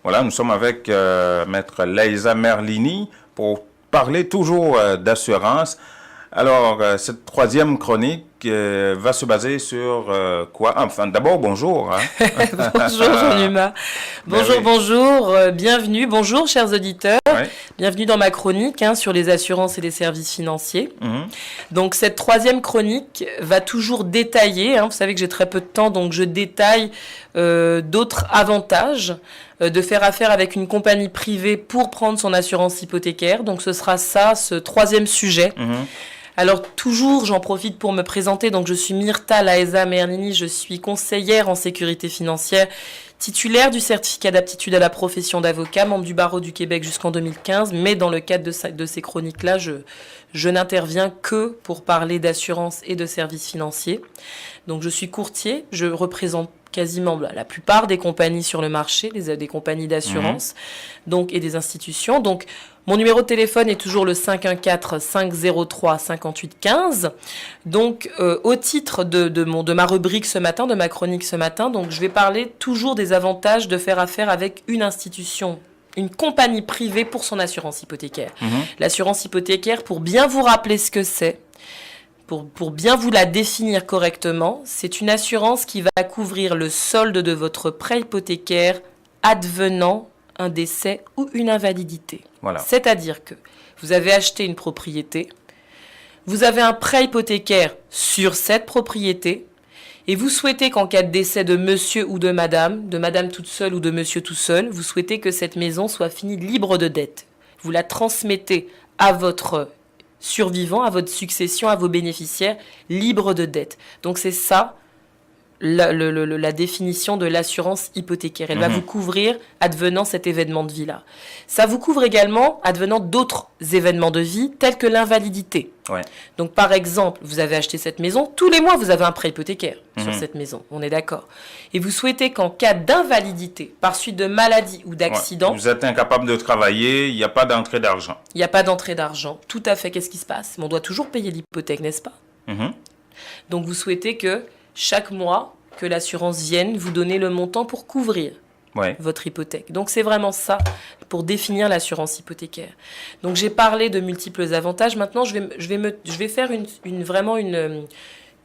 [SPEAKER 1] Voilà, nous sommes avec Maître Laïsa Merlini pour parler toujours d'assurance. Alors, cette troisième chronique va se baser sur quoi? Enfin, d'abord, bonjour. Hein.
[SPEAKER 15] Bonjour Jean-Numa. Bonjour, bienvenue. Bonjour, chers auditeurs. Ouais. Bienvenue dans ma chronique sur les assurances et les services financiers. Donc, cette troisième chronique va toujours détailler. Vous savez que j'ai très peu de temps, donc je détaille d'autres avantages de faire affaire avec une compagnie privée pour prendre son assurance hypothécaire. Donc, ce sera ça, ce troisième sujet. Alors, toujours, j'en profite pour me présenter. Donc, je suis Myrta Laïsa Merlini. Je suis conseillère en sécurité financière, titulaire du certificat d'aptitude à la profession d'avocat, membre du barreau du Québec jusqu'en 2015. Mais dans le cadre de ces chroniques-là, je n'interviens que pour parler d'assurance et de services financiers. Donc, je suis courtier. Je représente quasiment la plupart des compagnies sur le marché, des compagnies d'assurance donc, et des institutions. Donc, mon numéro de téléphone est toujours le 514-503-5815. Donc, au titre de ma rubrique ce matin, de ma chronique ce matin, donc, je vais parler toujours des avantages de faire affaire avec une institution, une compagnie privée pour son assurance hypothécaire. L'assurance hypothécaire, pour bien vous rappeler ce que c'est, pour bien vous la définir correctement, c'est une assurance qui va couvrir le solde de votre prêt hypothécaire advenant un décès ou une invalidité. Voilà. C'est-à-dire que vous avez acheté une propriété, vous avez un prêt hypothécaire sur cette propriété et vous souhaitez qu'en cas de décès de monsieur ou de madame toute seule ou de monsieur tout seul, vous souhaitez que cette maison soit finie libre de dettes. Vous la transmettez à votre survivant, à votre succession, à vos bénéficiaires, libre de dettes. Donc c'est ça la définition de l'assurance hypothécaire. Elle va vous couvrir advenant cet événement de vie-là. Ça vous couvre également advenant d'autres événements de vie tels que l'invalidité. Ouais. Donc par exemple, vous avez acheté cette maison, tous les mois vous avez un prêt hypothécaire sur cette maison, on est d'accord. Et vous souhaitez qu'en cas d'invalidité, par suite de maladie ou d'accident...
[SPEAKER 1] Vous êtes incapable de travailler, il n'y a pas d'entrée d'argent.
[SPEAKER 15] Il n'y a pas d'entrée d'argent, tout à fait. Qu'est-ce qui se passe? On doit toujours payer l'hypothèque, n'est-ce pas? Donc vous souhaitez que chaque mois, que l'assurance vienne vous donner le montant pour couvrir votre hypothèque. Donc, c'est vraiment ça pour définir l'assurance hypothécaire. Donc, j'ai parlé de multiples avantages. Maintenant, je vais faire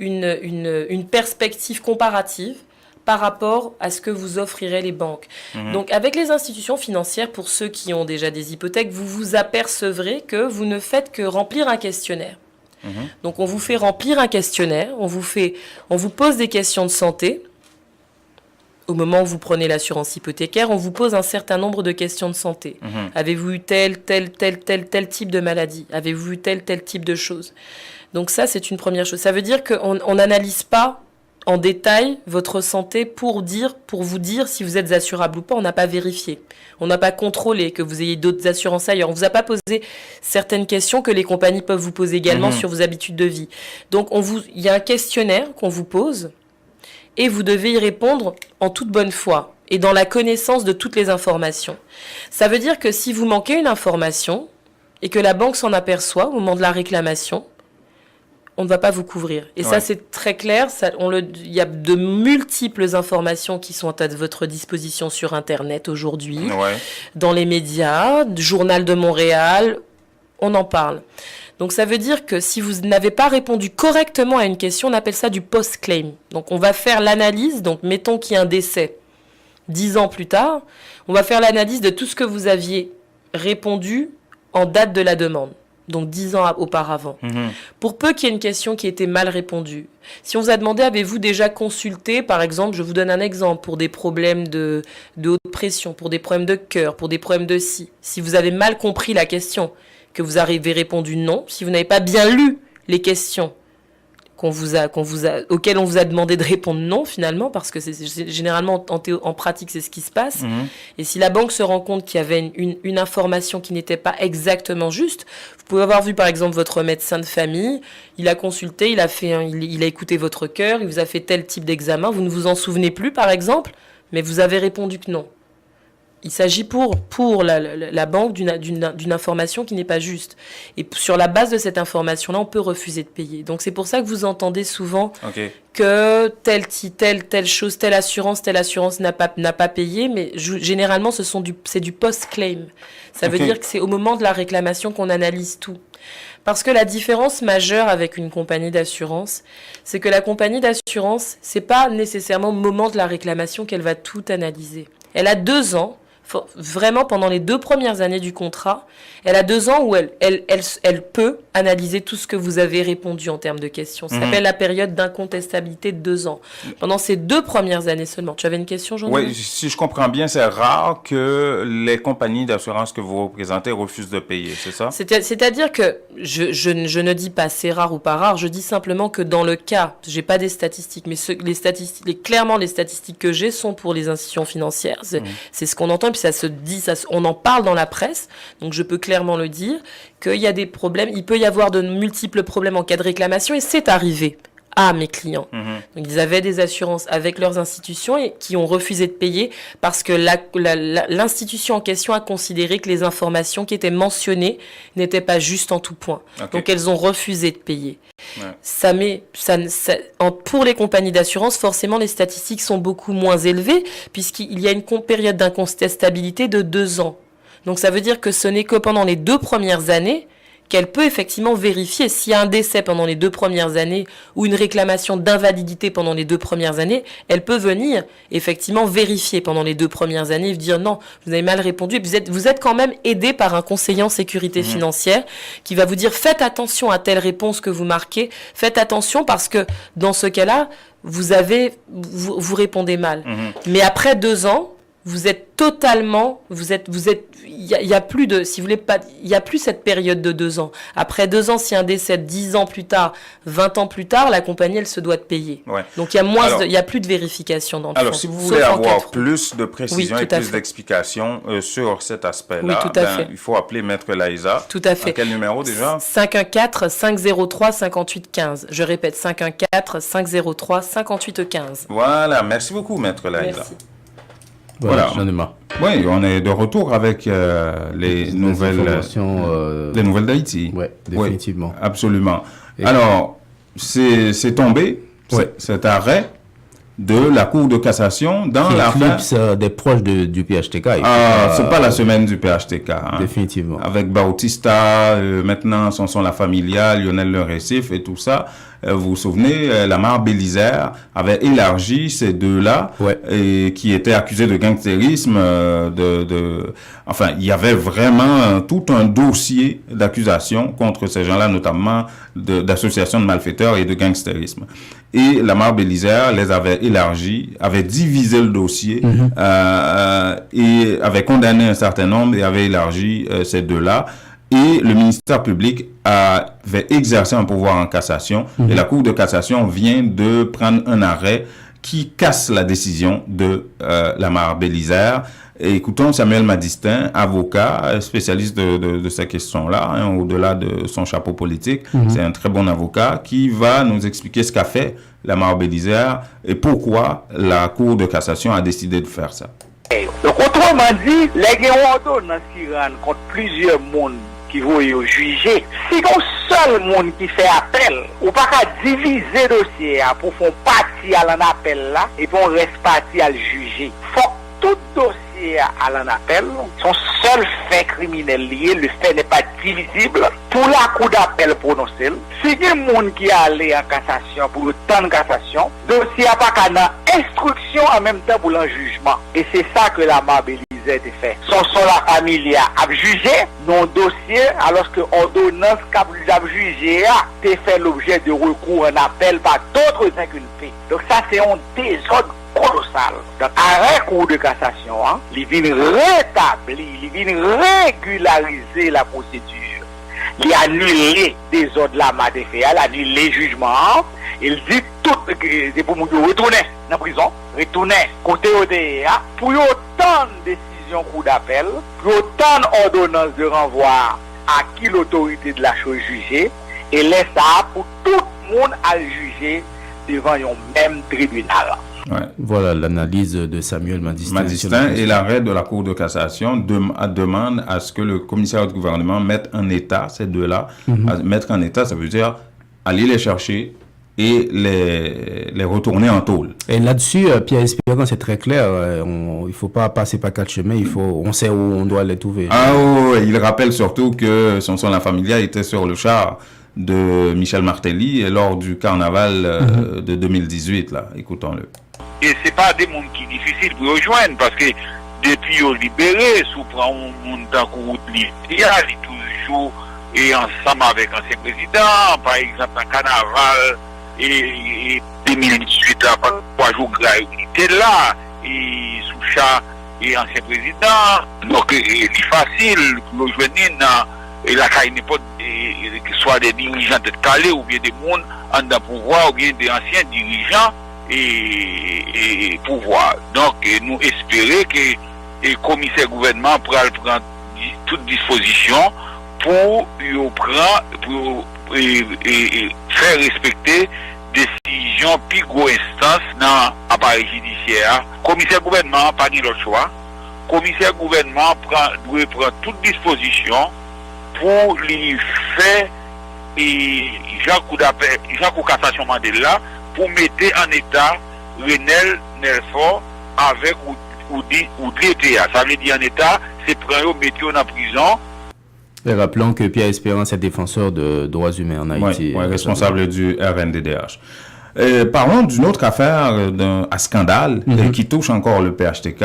[SPEAKER 15] une perspective comparative par rapport à ce que vous offriraient les banques. Donc, avec les institutions financières, pour ceux qui ont déjà des hypothèques, vous vous apercevrez que vous ne faites que remplir un questionnaire. Donc, on vous fait remplir un questionnaire, on vous pose des questions de santé. Au moment où vous prenez l'assurance hypothécaire, on vous pose un certain nombre de questions de santé. Avez-vous eu tel type de maladie? Avez-vous eu tel type de choses? Donc ça, c'est une première chose. Ça veut dire qu'on n'analyse pas en détail votre santé pour vous dire si vous êtes assurable ou pas. On n'a pas vérifié. On n'a pas contrôlé que vous ayez d'autres assurances ailleurs. On ne vous a pas posé certaines questions que les compagnies peuvent vous poser également sur vos habitudes de vie. Donc, il y a un questionnaire qu'on vous pose et vous devez y répondre en toute bonne foi et dans la connaissance de toutes les informations. Ça veut dire que si vous manquez une information et que la banque s'en aperçoit au moment de la réclamation, on ne va pas vous couvrir. Et ça, c'est très clair. Il y a de multiples informations qui sont à votre disposition sur Internet aujourd'hui, dans les médias, Journal de Montréal, on en parle. Donc, ça veut dire que si vous n'avez pas répondu correctement à une question, on appelle ça du post-claim. Donc, on va faire l'analyse. Donc, mettons qu'il y a un décès 10 ans plus tard. On va faire l'analyse de tout ce que vous aviez répondu en date de la demande. donc 10 ans auparavant. Pour peu qu'il y ait une question qui ait été mal répondue, si on vous a demandé, avez-vous déjà consulté, par exemple, je vous donne un exemple, pour des problèmes de haute pression, pour des problèmes de cœur, pour des problèmes de si vous avez mal compris la question, que vous avez répondu non, si vous n'avez pas bien lu les questions auxquelles on vous a demandé de répondre non, finalement, parce que c'est généralement en pratique, c'est ce qui se passe. Et si la banque se rend compte qu'il y avait une information qui n'était pas exactement juste, vous pouvez avoir vu, par exemple, votre médecin de famille, il a consulté, il a écouté votre cœur, il vous a fait tel type d'examen, vous ne vous en souvenez plus, par exemple, mais vous avez répondu que non. Il s'agit pour la banque d'une information qui n'est pas juste. Et sur la base de cette information-là, on peut refuser de payer. Donc c'est pour ça que vous entendez souvent que telle chose, telle assurance n'a pas payé, mais généralement c'est du post-claim. Ça veut dire que c'est au moment de la réclamation qu'on analyse tout. Parce que la différence majeure avec une compagnie d'assurance, c'est que la compagnie d'assurance, c'est pas nécessairement au moment de la réclamation qu'elle va tout analyser. Elle a 2 ans. Vraiment, pendant les 2 premières années du contrat, elle a 2 ans où elle peut analyser tout ce que vous avez répondu en termes de questions. Ça s'appelle la période d'incontestabilité de 2 ans. Pendant ces 2 premières années seulement. Tu avais une question, Jean-Louis?
[SPEAKER 1] Oui, si je comprends bien, c'est rare que les compagnies d'assurance que vous représentez refusent de payer, c'est ça?
[SPEAKER 15] C'est-à-dire que je ne dis pas c'est rare ou pas rare, je dis simplement que dans le cas, j'ai pas des statistiques, mais clairement les statistiques que j'ai sont pour les institutions financières. C'est ce qu'on entend. Puis ça se dit, on en parle dans la presse, donc je peux clairement le dire, qu'il y a des problèmes, il peut y avoir de multiples problèmes en cas de réclamation, et c'est arrivé à mes clients. Donc ils avaient des assurances avec leurs institutions et qui ont refusé de payer parce que l'institution en question a considéré que les informations qui étaient mentionnées n'étaient pas justes en tout point. Donc elles ont refusé de payer. Pour les compagnies d'assurance, forcément les statistiques sont beaucoup moins élevées puisqu'il y a une période d'incontestabilité de 2 ans. Donc ça veut dire que ce n'est que pendant les 2 premières années qu'elle peut effectivement vérifier s'il y a un décès pendant les 2 premières années ou une réclamation d'invalidité pendant les 2 premières années, elle peut venir effectivement vérifier pendant les 2 premières années et dire non, vous avez mal répondu. Et vous êtes quand même aidé par un conseiller en sécurité financière qui va vous dire faites attention à telle réponse que vous marquez, faites attention parce que dans ce cas-là, vous répondez mal. Mais après 2 ans, vous êtes totalement, il y a plus de, si vous voulez pas, il y a plus cette période de 2 ans. Après 2 ans, si un décès 10 ans plus tard, 20 ans plus tard, la compagnie, elle se doit de payer. Donc il y a plus de vérification dans le fond.
[SPEAKER 1] Alors si vous voulez avoir plus de précision et plus d'explications sur cet aspect-là, il faut appeler Maître Laïsa.
[SPEAKER 15] Tout à fait.
[SPEAKER 1] À quel numéro déjà?
[SPEAKER 15] 514-503-5815. Je répète, 514-503-5815.
[SPEAKER 1] Voilà, merci beaucoup Maître Laïsa.
[SPEAKER 15] Merci.
[SPEAKER 2] Voilà, j'en ai marre.
[SPEAKER 1] Oui, on est de retour avec les nouvelles d'Haïti.
[SPEAKER 2] Oui, définitivement.
[SPEAKER 1] Oui, absolument. Alors, c'est tombé, cet arrêt de la Cour de cassation dans l'affaire
[SPEAKER 2] des proches du PHTK.
[SPEAKER 1] C'est pas la semaine du PHTK.
[SPEAKER 2] Définitivement.
[SPEAKER 1] Avec Bautista, maintenant Sanson La Familia, Lionel Le Récif et tout ça. Vous vous souvenez, Lamar Bélisaire avait élargi ces deux-là et qui étaient accusés de gangstérisme. Enfin, il y avait vraiment tout un dossier d'accusation contre ces gens-là, notamment d'associations de malfaiteurs et de gangstérisme. Et Lamar Bélisaire les avait élargis, avait divisé le dossier et avait condamné un certain nombre et avait élargi ces deux-là. Et le ministère public avait exercé un pouvoir en cassation. Et la Cour de cassation vient de prendre un arrêt qui casse la décision de Lamar Bélisaire. Et écoutons Samuel Madistin, avocat, spécialiste de ces questions-là, au-delà de son chapeau politique. C'est un très bon avocat qui va nous expliquer ce qu'a fait Lamar Bélisaire et pourquoi la Cour de cassation a décidé de faire ça.
[SPEAKER 16] Donc, autrement dit, les ordonnances qui rendent contre plusieurs mondes qui vont juger. Si un seul monde qui fait appel, ou pas qu'à diviser le dossier pour faire partie à l'appel là, et puis on reste partie à le juger. Faut que tout dossier à l'appel, son seul fait criminel lié, le fait n'est pas divisible pour la cour d'appel prononcée. Si il y a un monde qui est allé en cassation pour le temps de cassation, dossier n'a pas qu'à instruction en même temps pour le jugement. Et c'est ça que la Lamar Bélisaire était fait. Son la famille a jugé non dossier alors que ordonnance qu'a jugé a fait l'objet de recours en appel par d'autres inculpés. Donc ça c'est un désordre colossal. Donc arrêt cour de cassation, il vient rétablir, il vient régulariser la procédure. Il annule des ordres là m'a fait, il annule les jugements, il dit tout c'est pour nous retourner dans la prison, retourner côté ODA pour autant de décisions cour d'appel, pour autant d'ordonnances de renvoi à qui l'autorité de la chose jugée et laisse ça pour tout le monde à juger devant un même tribunal.
[SPEAKER 2] Ouais. Voilà l'analyse de Samuel
[SPEAKER 1] Madistin et l'arrêt de la Cour de cassation demande à ce que le commissaire du gouvernement mette en état ces deux-là. Mettre en état, ça veut dire aller les chercher et les retourner en tôle.
[SPEAKER 2] Et là-dessus, Pierre Espérance, c'est très clair. Il ne faut pas passer par quatre chemins. On sait où on doit les trouver.
[SPEAKER 1] Il rappelle surtout que Samson La Familia était sur le char de Michel Martelly lors du carnaval de 2018. Là. Écoutons-le.
[SPEAKER 17] Et c'est pas des mondes qui sont difficiles pour rejoindre parce que depuis qu'ils libéré, sous prend un monde dans il y a toujours et ensemble avec l'ancien président, par exemple dans le carnaval et 2018 là, 3 jours il était là et sous chat et ancien président. Donc il est facile pour rejoindre et la caille n'est pas que soit des dirigeants de Calais ou bien des mondes en dans pouvoir ou bien des anciens dirigeants et pouvoir. Donc nous espérons que le commissaire gouvernement prend toute disposition pour faire respecter décision plus grosse instance dans l'appareil judiciaire. Commissaire gouvernement pas ni l'autre choix. Commissaire gouvernement doit prendre toute disposition pour lui faire Jean Cassation Mandela pour mettre en état Renel Nelfort avec ou DTA. Ça veut dire en état, c'est prendre mettre en prison.
[SPEAKER 2] Et rappelons que Pierre Espérance est défenseur de droits humains en Haïti.
[SPEAKER 1] Responsable du RNDDH. Parlons d'une autre affaire à scandale qui touche encore le PHTK.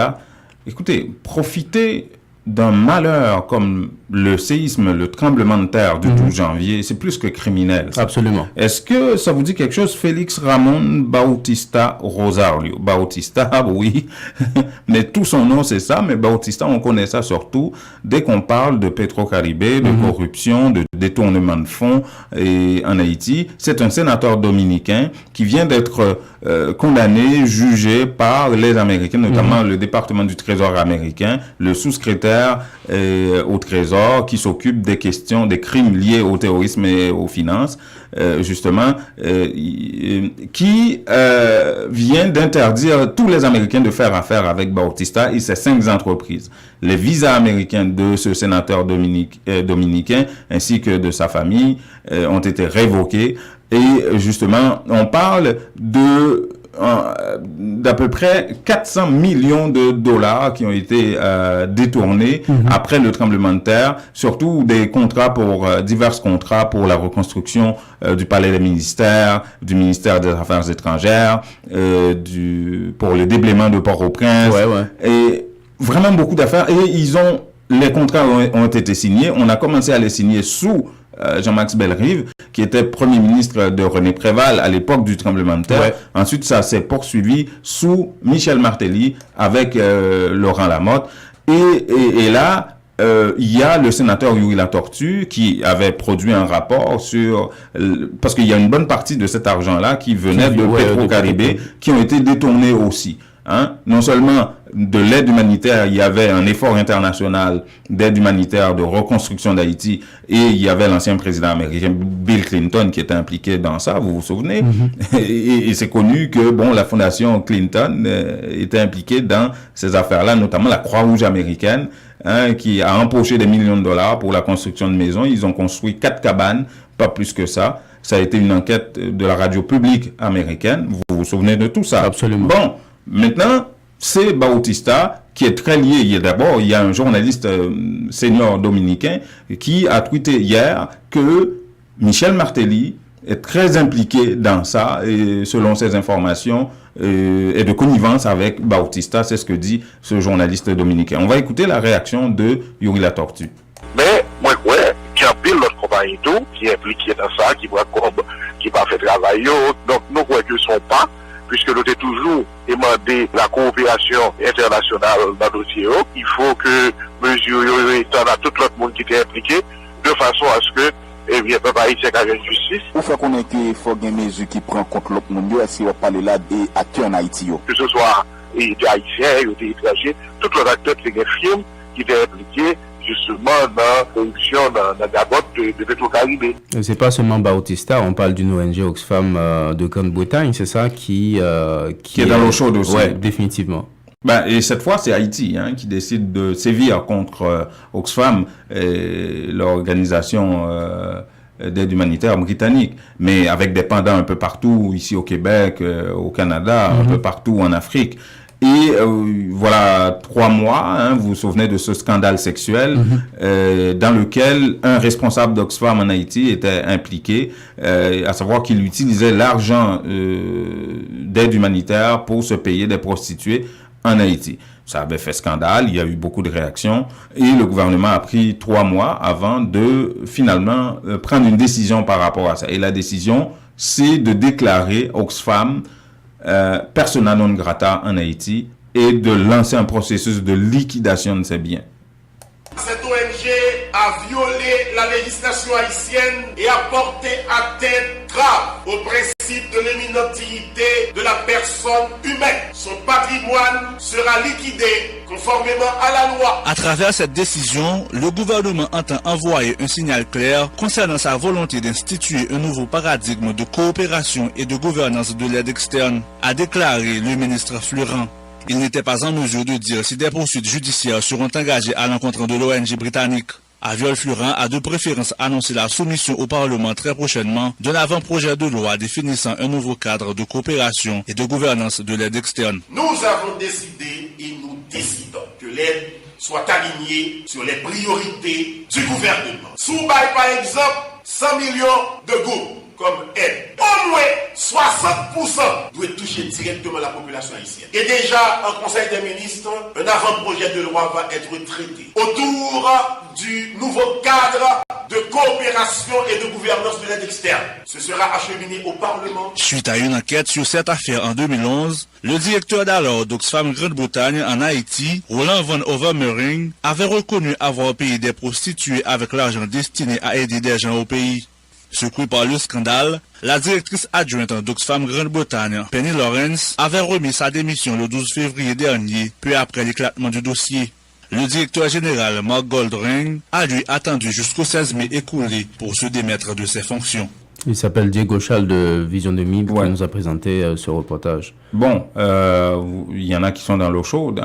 [SPEAKER 1] Écoutez, profitez d'un malheur comme le séisme, le tremblement de terre du 12 janvier, c'est plus que criminel. Ça.
[SPEAKER 2] Absolument.
[SPEAKER 1] Est-ce que ça vous dit quelque chose, Félix Ramon Bautista Rosario? Bautista, oui, mais tout son nom c'est ça, mais Bautista, on connaît ça surtout dès qu'on parle de Petro-Caribé, de corruption, de détournement de fonds en Haïti. C'est un sénateur dominicain qui vient d'être condamné, jugé par les Américains, notamment le département du Trésor américain, le sous-secrétaire au Trésor, qui s'occupe des questions, des crimes liés au terrorisme et aux finances, justement, qui vient d'interdire tous les Américains de faire affaire avec Bautista et ses 5 entreprises. Les visas américains de ce sénateur dominicain ainsi que de sa famille ont été révoqués. Et justement, on parle d'à peu près 400 millions de dollars qui ont été détournés après le tremblement de terre, surtout des contrats divers contrats pour la reconstruction du palais des ministères, du ministère des Affaires étrangères, pour le déblaiement de Port-au-Prince, et vraiment beaucoup d'affaires. Et les contrats ont été signés. On a commencé à les signer sous Jean-Max Bellerive, qui était premier ministre de René Préval à l'époque du tremblement de terre. Ensuite, ça s'est poursuivi sous Michel Martelly avec Laurent Lamotte. Et là, il y a le sénateur Yuri Latortue qui avait produit un rapport parce qu'il y a une bonne partie de cet argent-là qui venait de Petro-Caribé, qui ont été détournés aussi. Non seulement de l'aide humanitaire, il y avait un effort international d'aide humanitaire, de reconstruction d'Haïti, et il y avait l'ancien président américain Bill Clinton qui était impliqué dans ça, vous vous souvenez? Et c'est connu que la fondation Clinton était impliquée dans ces affaires-là, notamment la Croix-Rouge américaine, qui a empoché des millions de dollars pour la construction de maisons. Ils ont construit 4 cabanes, pas plus que ça. Ça a été une enquête de la radio publique américaine. Vous vous souvenez de tout ça?
[SPEAKER 2] Absolument.
[SPEAKER 1] Bon, maintenant, c'est Bautista qui est très lié. Il y a un journaliste senior dominicain qui a tweeté hier que Michel Martelly est très impliqué dans ça, et selon ses informations, et de connivence avec Bautista, c'est ce que dit ce journaliste dominicain. On va écouter la réaction de Yuri La Tortue.
[SPEAKER 18] Mais, moi, qu'il y a pile l'autre compagnie tout, qui est impliqué dans ça, qui va fait travail, donc nous, croyons qu'ils ne sont pas, puisque nous avons toujours demandé la coopération internationale dans le dossier. Il faut que mesure à tout l'autre monde qui est impliqué, de façon à ce que le peuple haïtien ait une justice.
[SPEAKER 19] Pour faire connaître qu'il faut des mesures qui prennent contre l'autre monde, si on parle là des acteurs en Haïti.
[SPEAKER 18] Que ce soit des Haïtiens ou des étrangers, tous les acteurs qui sont firmes qui étaient impliqués justement dans la corruption, dans la botte de Petro-Caribé.
[SPEAKER 2] C'est pas seulement Bautista, on parle d'une ONG Oxfam de Grande-Bretagne, c'est ça qui
[SPEAKER 1] est dans l'eau chaude aussi.
[SPEAKER 2] Ouais, définitivement.
[SPEAKER 1] Et cette fois, c'est Haïti qui décide de sévir contre Oxfam, l'organisation d'aide humanitaire britannique, mais avec des pendants un peu partout, ici au Québec, au Canada, un peu partout en Afrique. Et voilà 3 mois, vous vous souvenez de ce scandale sexuel dans lequel un responsable d'Oxfam en Haïti était impliqué, à savoir qu'il utilisait l'argent d'aide humanitaire pour se payer des prostituées en Haïti. Ça avait fait scandale, il y a eu beaucoup de réactions et le gouvernement a pris 3 mois avant de finalement prendre une décision par rapport à ça. Et la décision, c'est de déclarer Oxfam persona non grata en Haïti et de lancer un processus de liquidation de ses biens.
[SPEAKER 20] Cette ONG a violé la législation haïtienne et a porté atteinte grave au principe de l'immunité de la personne humaine. Son patrimoine sera liquidé conformément à la loi.
[SPEAKER 21] À travers cette décision, le gouvernement entend envoyer un signal clair concernant sa volonté d'instituer un nouveau paradigme de coopération et de gouvernance de l'aide externe, a déclaré le ministre Fleuran. Il n'était pas en mesure de dire si des poursuites judiciaires seront engagées à l'encontre de l'ONG britannique. Aviol Fleuran a de préférence annoncé la soumission au Parlement très prochainement d'un avant-projet de loi définissant un nouveau cadre de coopération et de gouvernance de l'aide externe.
[SPEAKER 20] Nous avons décidé et nous décidons que l'aide soit alignée sur les priorités du gouvernement. Sous-bail, par exemple, 100 millions de gouttes comme aide. Au moins 60% doit toucher directement la population haïtienne. Et déjà, en Conseil des ministres, un avant-projet de loi va être traité autour du nouveau cadre de coopération et de gouvernance de l'aide externe. Ce sera acheminé au Parlement.
[SPEAKER 21] Suite à une enquête sur cette affaire en 2011, le directeur d'alors d'Oxfam Grande-Bretagne en Haïti, Roland Van Overmering, avait reconnu avoir payé des prostituées avec l'argent destiné à aider des gens au pays. Secouée par le scandale, la directrice adjointe d'Oxfam Grande-Bretagne, Penny Lawrence, avait remis sa démission le 12 février dernier, peu après l'éclatement du dossier. Le directeur général, Mark Goldring, a lui attendu jusqu'au 16 mai écoulé pour se démettre de ses fonctions.
[SPEAKER 2] Il s'appelle Diego Chal de Vision 2000 qui nous a présenté ce reportage.
[SPEAKER 1] Bon, il y en a qui sont dans l'eau chaude,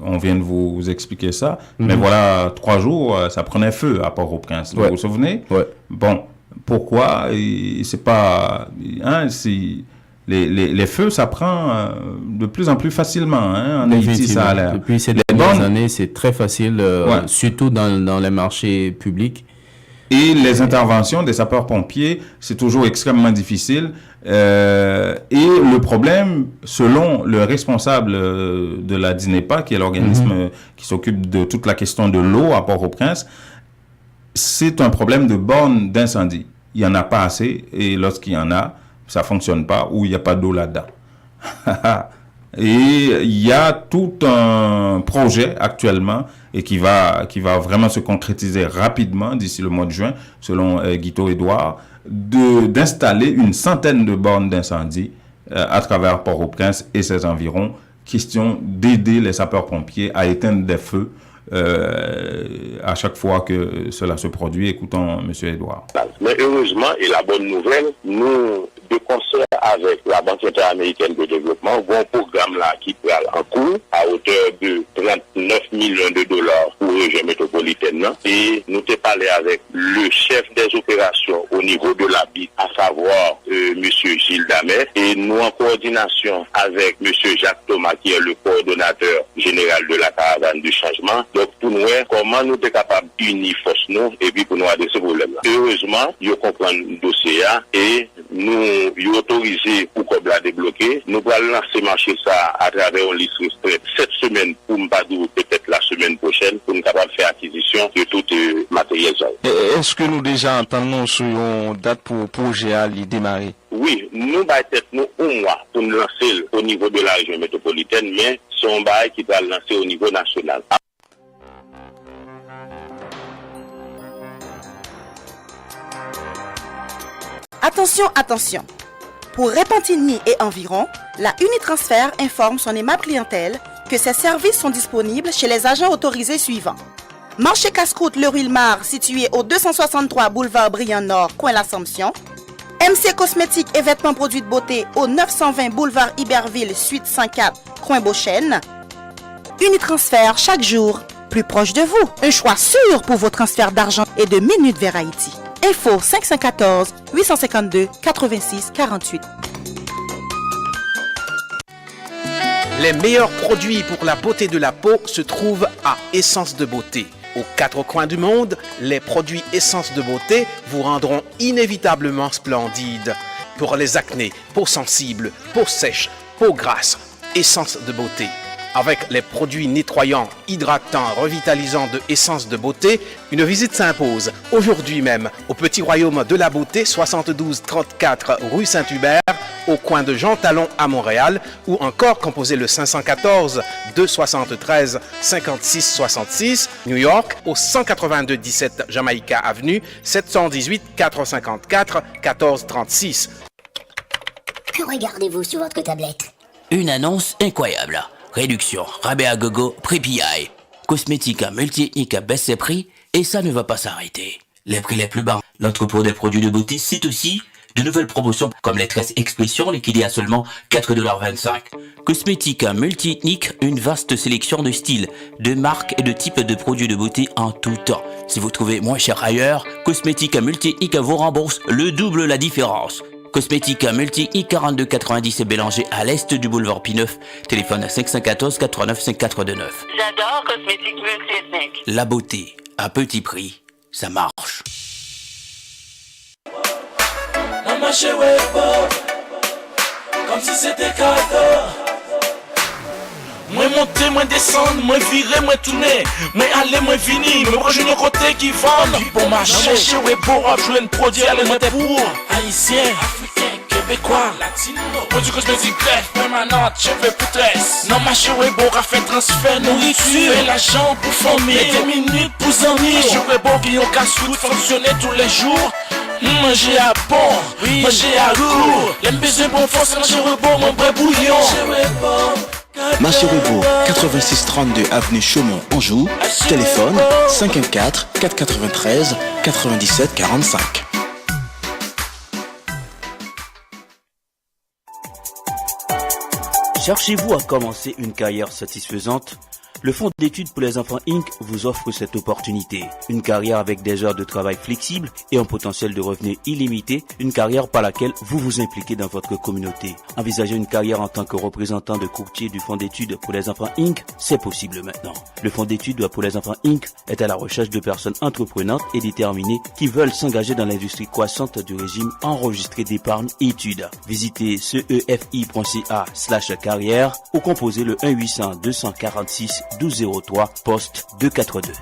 [SPEAKER 1] on vient de vous expliquer ça, mais voilà 3 jours, ça prenait feu à Port-au-Prince, vous vous souvenez? Bon, pourquoi? C'est pas... les feux, ça prend de plus en plus facilement, en Haïti, ça a l'air.
[SPEAKER 2] Depuis ces dernières années, c'est très facile, surtout dans les marchés publics.
[SPEAKER 1] Et les interventions des sapeurs-pompiers, c'est toujours extrêmement difficile. Et le problème, selon le responsable de la DINEPA, qui est l'organisme qui s'occupe de toute la question de l'eau à Port-au-Prince, c'est un problème de bornes d'incendie. Il n'y en a pas assez, et lorsqu'il y en a, ça ne fonctionne pas, ou il n'y a pas d'eau là-dedans. Et il y a tout un projet actuellement et qui va vraiment se concrétiser rapidement d'ici le mois de juin, selon Guito Edouard, d'installer une centaine de bornes d'incendie à travers Port-au-Prince et ses environs, question d'aider les sapeurs-pompiers à éteindre des feux à chaque fois que cela se produit. Écoutons M. Edouard.
[SPEAKER 18] Mais heureusement, et la bonne nouvelle, nous, de concert avec la Banque interaméricaine de développement, un programme là qui est en cours à hauteur de 39 millions de dollars pour la région métropolitaine. Et nous avons parlé avec le chef des opérations au niveau de la BIT, à savoir monsieur Gilles Damet, et nous en coordination avec monsieur Jacques Thomas, qui est le coordonnateur général de la caravane du changement. Donc pour nous, comment nous sommes capables d'unir force nous et puis pour nous adresser ce problème-là. Heureusement, ils comprennent le dossier et nous autorisé pour qu'on la débloquer. Nous allons lancer marché ça à travers une liste restreinte cette semaine pour Mbadou, peut-être la semaine prochaine, pour nous capables de faire acquisition de tout matériel.
[SPEAKER 6] Est-ce que nous déjà entendons sur une date pour le projet à démarrer?
[SPEAKER 18] Oui, nous peut-être nous un mois pour nous lancer au niveau de la région métropolitaine, mais c'est un bail qui va lancer au niveau national.
[SPEAKER 4] Attention, attention. Pour Repentigny et environ, la Unitransfert informe son aimable clientèle que ses services sont disponibles chez les agents autorisés suivants. Marché Casse-Croûte Le Ruillemar, situé au 263 boulevard Briand Nord, coin l'Assomption. MC Cosmétiques et vêtements produits de beauté au 920 boulevard Iberville, suite 104, coin Beauchesne. Unitransfert chaque jour, plus proche de vous. Un choix sûr pour vos transferts d'argent et de minutes vers Haïti. Info 514 852 86 48.
[SPEAKER 8] Les meilleurs produits pour la beauté de la peau se trouvent à Essence de Beauté. Aux quatre coins du monde, les produits Essence de Beauté vous rendront inévitablement splendide. Pour les acnés, peau sensible, peau sèche, peau grasse, Essence de Beauté. Avec les produits nettoyants, hydratants, revitalisants de Essence de Beauté, une visite s'impose aujourd'hui même au Petit Royaume de la Beauté, 7234 rue Saint-Hubert, au coin de Jean Talon à Montréal, ou encore composez le 514 273 56 66, New York, au 182 17 Jamaïca Avenue, 718 454 1436.
[SPEAKER 9] Que regardez-vous sur votre tablette? Une annonce incroyable. Réduction, rabais à gogo, prix PI. Cosmética multi-ethnique à baisse ses prix et ça ne va pas s'arrêter. Les prix les plus bas. L'entrepôt des produits de beauté cite aussi de nouvelles promotions comme les tresses expression liquidées à seulement 4,25$. Cosmética multi-ethnique, une vaste sélection de styles, de marques et de types de produits de beauté en tout temps. Si vous trouvez moins cher ailleurs, Cosmética multi-ethnique vous rembourse le double la différence. Cosmética multi-I 4290 et Bélanger à l'est du boulevard P9. Téléphone 514 89 5429.
[SPEAKER 10] J'adore Cosmétique multi-ethnique.
[SPEAKER 9] La beauté à petit prix, ça marche.
[SPEAKER 11] Maman chez Webo, comme si c'était cadeau. Moi monter, moi descendre, moi virer, moi tourner, moi aller, moi venir, moi proche de côté qui vendent. Du bon marché, chez Webo, à jouer un produit, aller monter pour haïtien, africain, québécois, latino. Produit cosmétique greffe, permanente, cheveux pour tresse. Non, marché Webo, a fait transfert, nourriture, et l'argent pour famille, et des minutes pour amis. Marché Webo, qui ont casse-route, fonctionner tous les jours. Manger à bon, manger à lourd. Les besoins bon force, manger Webo, mon vrai bouillon.
[SPEAKER 12] Marché Webo, 8632 avenue Chaumont, Anjou. Téléphone 514 493 97 45.
[SPEAKER 13] Cherchez-vous à commencer une carrière satisfaisante? Le Fonds d'études pour les enfants Inc. vous offre cette opportunité. Une carrière avec des heures de travail flexibles et un potentiel de revenus illimité. Une carrière par laquelle vous vous impliquez dans votre communauté. Envisager une carrière en tant que représentant de courtier du Fonds d'études pour les enfants Inc. C'est possible maintenant. Le Fonds d'études pour les enfants Inc. est à la recherche de personnes entreprenantes et déterminées qui veulent s'engager dans l'industrie croissante du régime enregistré d'épargne et études. Visitez cefi.ca/carrière ou composez le 1-800-246 1203 poste 242.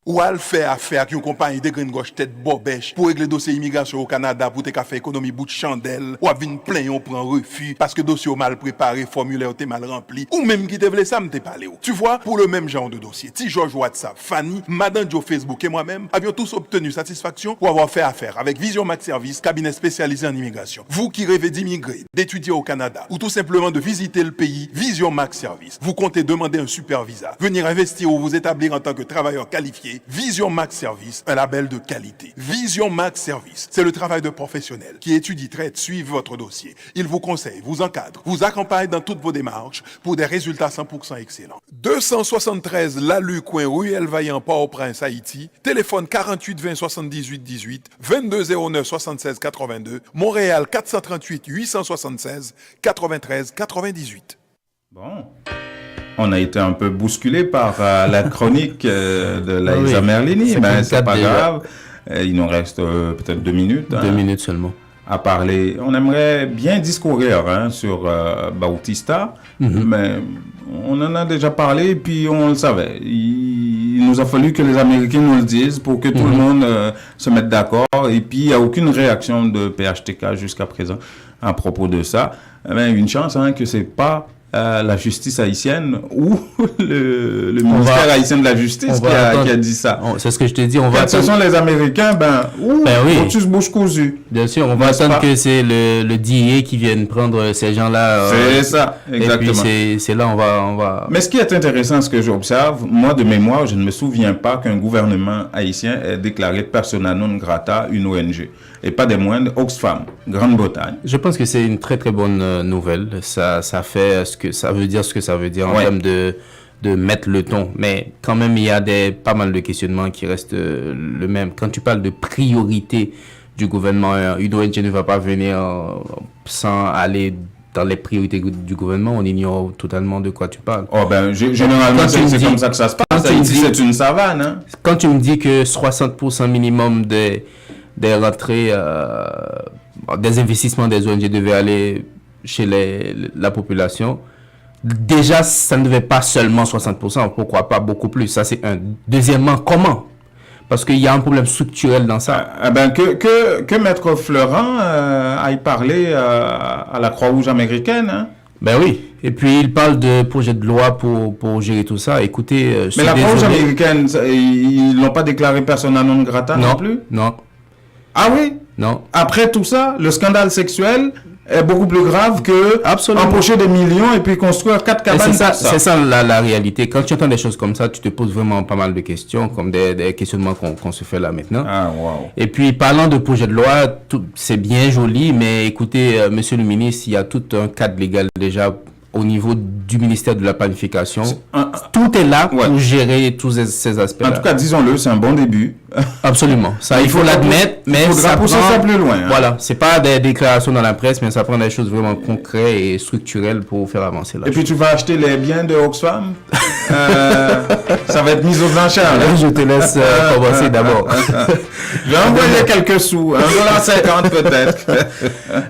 [SPEAKER 14] Ou al faire affaire avec une compagnie de green gauche tête bobèche pour régler dossier immigration au Canada pour te faire économie bout de chandelle ou à vinn plein on prend refus parce que dossier mal préparé, formulaire t'es mal rempli ou même qui te voulait ça me t'es parlé. Tu vois, pour le même genre de dossier, Ti George WhatsApp, Fanny, Madame Joe Facebook et moi-même avions tous obtenu satisfaction pour avoir fait affaire avec Vision Max Service, cabinet spécialisé en immigration. Vous qui rêvez d'immigrer, d'étudier au Canada ou tout simplement de visiter le pays, Vision Max Service. Vous comptez demander un super visa, venir investir ou vous établir en tant que travailleur qualifié qualité, Vision Max Service, un label de qualité. Vision Max Service, c'est le travail de professionnels qui étudient, traitent, suivent votre dossier. Ils vous conseillent, vous encadrent, vous accompagnent dans toutes vos démarches pour des résultats 100% excellents. 273 Lalu, coin Ruelle Vaillant, Port-au-Prince, Haïti. Téléphone 48 20 78 18, 22 09 76 82, Montréal 438 876 93 98.
[SPEAKER 1] Bon. On a été un peu bousculé par la chronique de Laïsa Merlini, mais c'est pas grave. Il nous reste peut-être 2 minutes.
[SPEAKER 2] 2 minutes seulement.
[SPEAKER 1] À parler. On aimerait bien discourir sur Bautista, mais on en a déjà parlé et puis on le savait. Il nous a fallu que les Américains nous le disent pour que tout le monde se mette d'accord. Et puis, il n'y a aucune réaction de PHTK jusqu'à présent à propos de ça. Mais une chance que ce n'est pas la justice haïtienne ou le ministère haïtien de la justice qui a dit ça.
[SPEAKER 2] C'est ce que je te dis.
[SPEAKER 1] Ce sont les Américains,
[SPEAKER 2] oui.
[SPEAKER 1] Focus bouche cousue.
[SPEAKER 2] Bien sûr, on va attendre que c'est le DIA qui vienne prendre ces gens-là.
[SPEAKER 1] C'est ça, exactement.
[SPEAKER 2] Et puis c'est là on va.
[SPEAKER 1] Mais ce qui est intéressant, ce que j'observe, moi de mémoire, je ne me souviens pas qu'un gouvernement haïtien ait déclaré persona non grata une ONG. Et pas des moindres, Oxfam, Grande-Bretagne.
[SPEAKER 2] Je pense que c'est une très très bonne nouvelle. Ça fait ce que ça veut dire en termes de mettre le ton. Mais quand même, il y a pas mal de questionnements qui restent le même. Quand tu parles de priorité du gouvernement, une ONG ne va pas venir sans aller dans les priorités du gouvernement. On ignore totalement de quoi tu parles.
[SPEAKER 1] Généralement, c'est comme ça que ça se passe. C'est une savane. Hein?
[SPEAKER 2] Quand tu me dis que 60% minimum des rentrées, des investissements des ONG devaient aller chez la population. Déjà, ça ne devait pas seulement 60%, pourquoi pas beaucoup plus. Ça, c'est un. Deuxièmement, comment? Parce qu'il y a un problème structurel dans ça.
[SPEAKER 1] Que Maître Fleurant aille parler à la Croix-Rouge américaine. Hein?
[SPEAKER 2] Ben oui. Et puis, il parle de projet de loi pour gérer tout ça. Écoutez,
[SPEAKER 1] mais la Croix-Rouge américaine, ils n'ont pas déclaré persona non grata non plus?
[SPEAKER 2] Non.
[SPEAKER 1] Ah oui?
[SPEAKER 2] Non.
[SPEAKER 1] Après tout ça, le scandale sexuel est beaucoup plus grave que empocher des millions et puis construire 4 cabanes.
[SPEAKER 2] C'est ça la réalité. Quand tu entends des choses comme ça, tu te poses vraiment pas mal de questions, comme des questionnements qu'on se fait là maintenant.
[SPEAKER 1] Ah, wow.
[SPEAKER 2] Et puis, parlant de projet de loi, c'est bien joli, mais écoutez, monsieur le ministre, il y a tout un cadre légal déjà au niveau du ministère de la planification. Tout est là pour gérer tous ces aspects-là.
[SPEAKER 1] En tout cas, disons-le, c'est un bon début.
[SPEAKER 2] Absolument. Ça, il faut l'admettre, mais
[SPEAKER 1] il faudra pousser ça plus loin. Hein.
[SPEAKER 2] Voilà, c'est pas des déclarations dans la presse, mais ça prend des choses vraiment concrètes et structurelles pour faire avancer la chose.
[SPEAKER 1] Et puis tu vas acheter les biens de Oxfam. Ça va être mis aux enchères.
[SPEAKER 2] Je te laisse commencer d'abord.
[SPEAKER 1] Je vais envoyer quelques sous, $1,50 peut-être.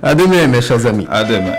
[SPEAKER 2] À demain, mes chers amis.
[SPEAKER 1] À demain.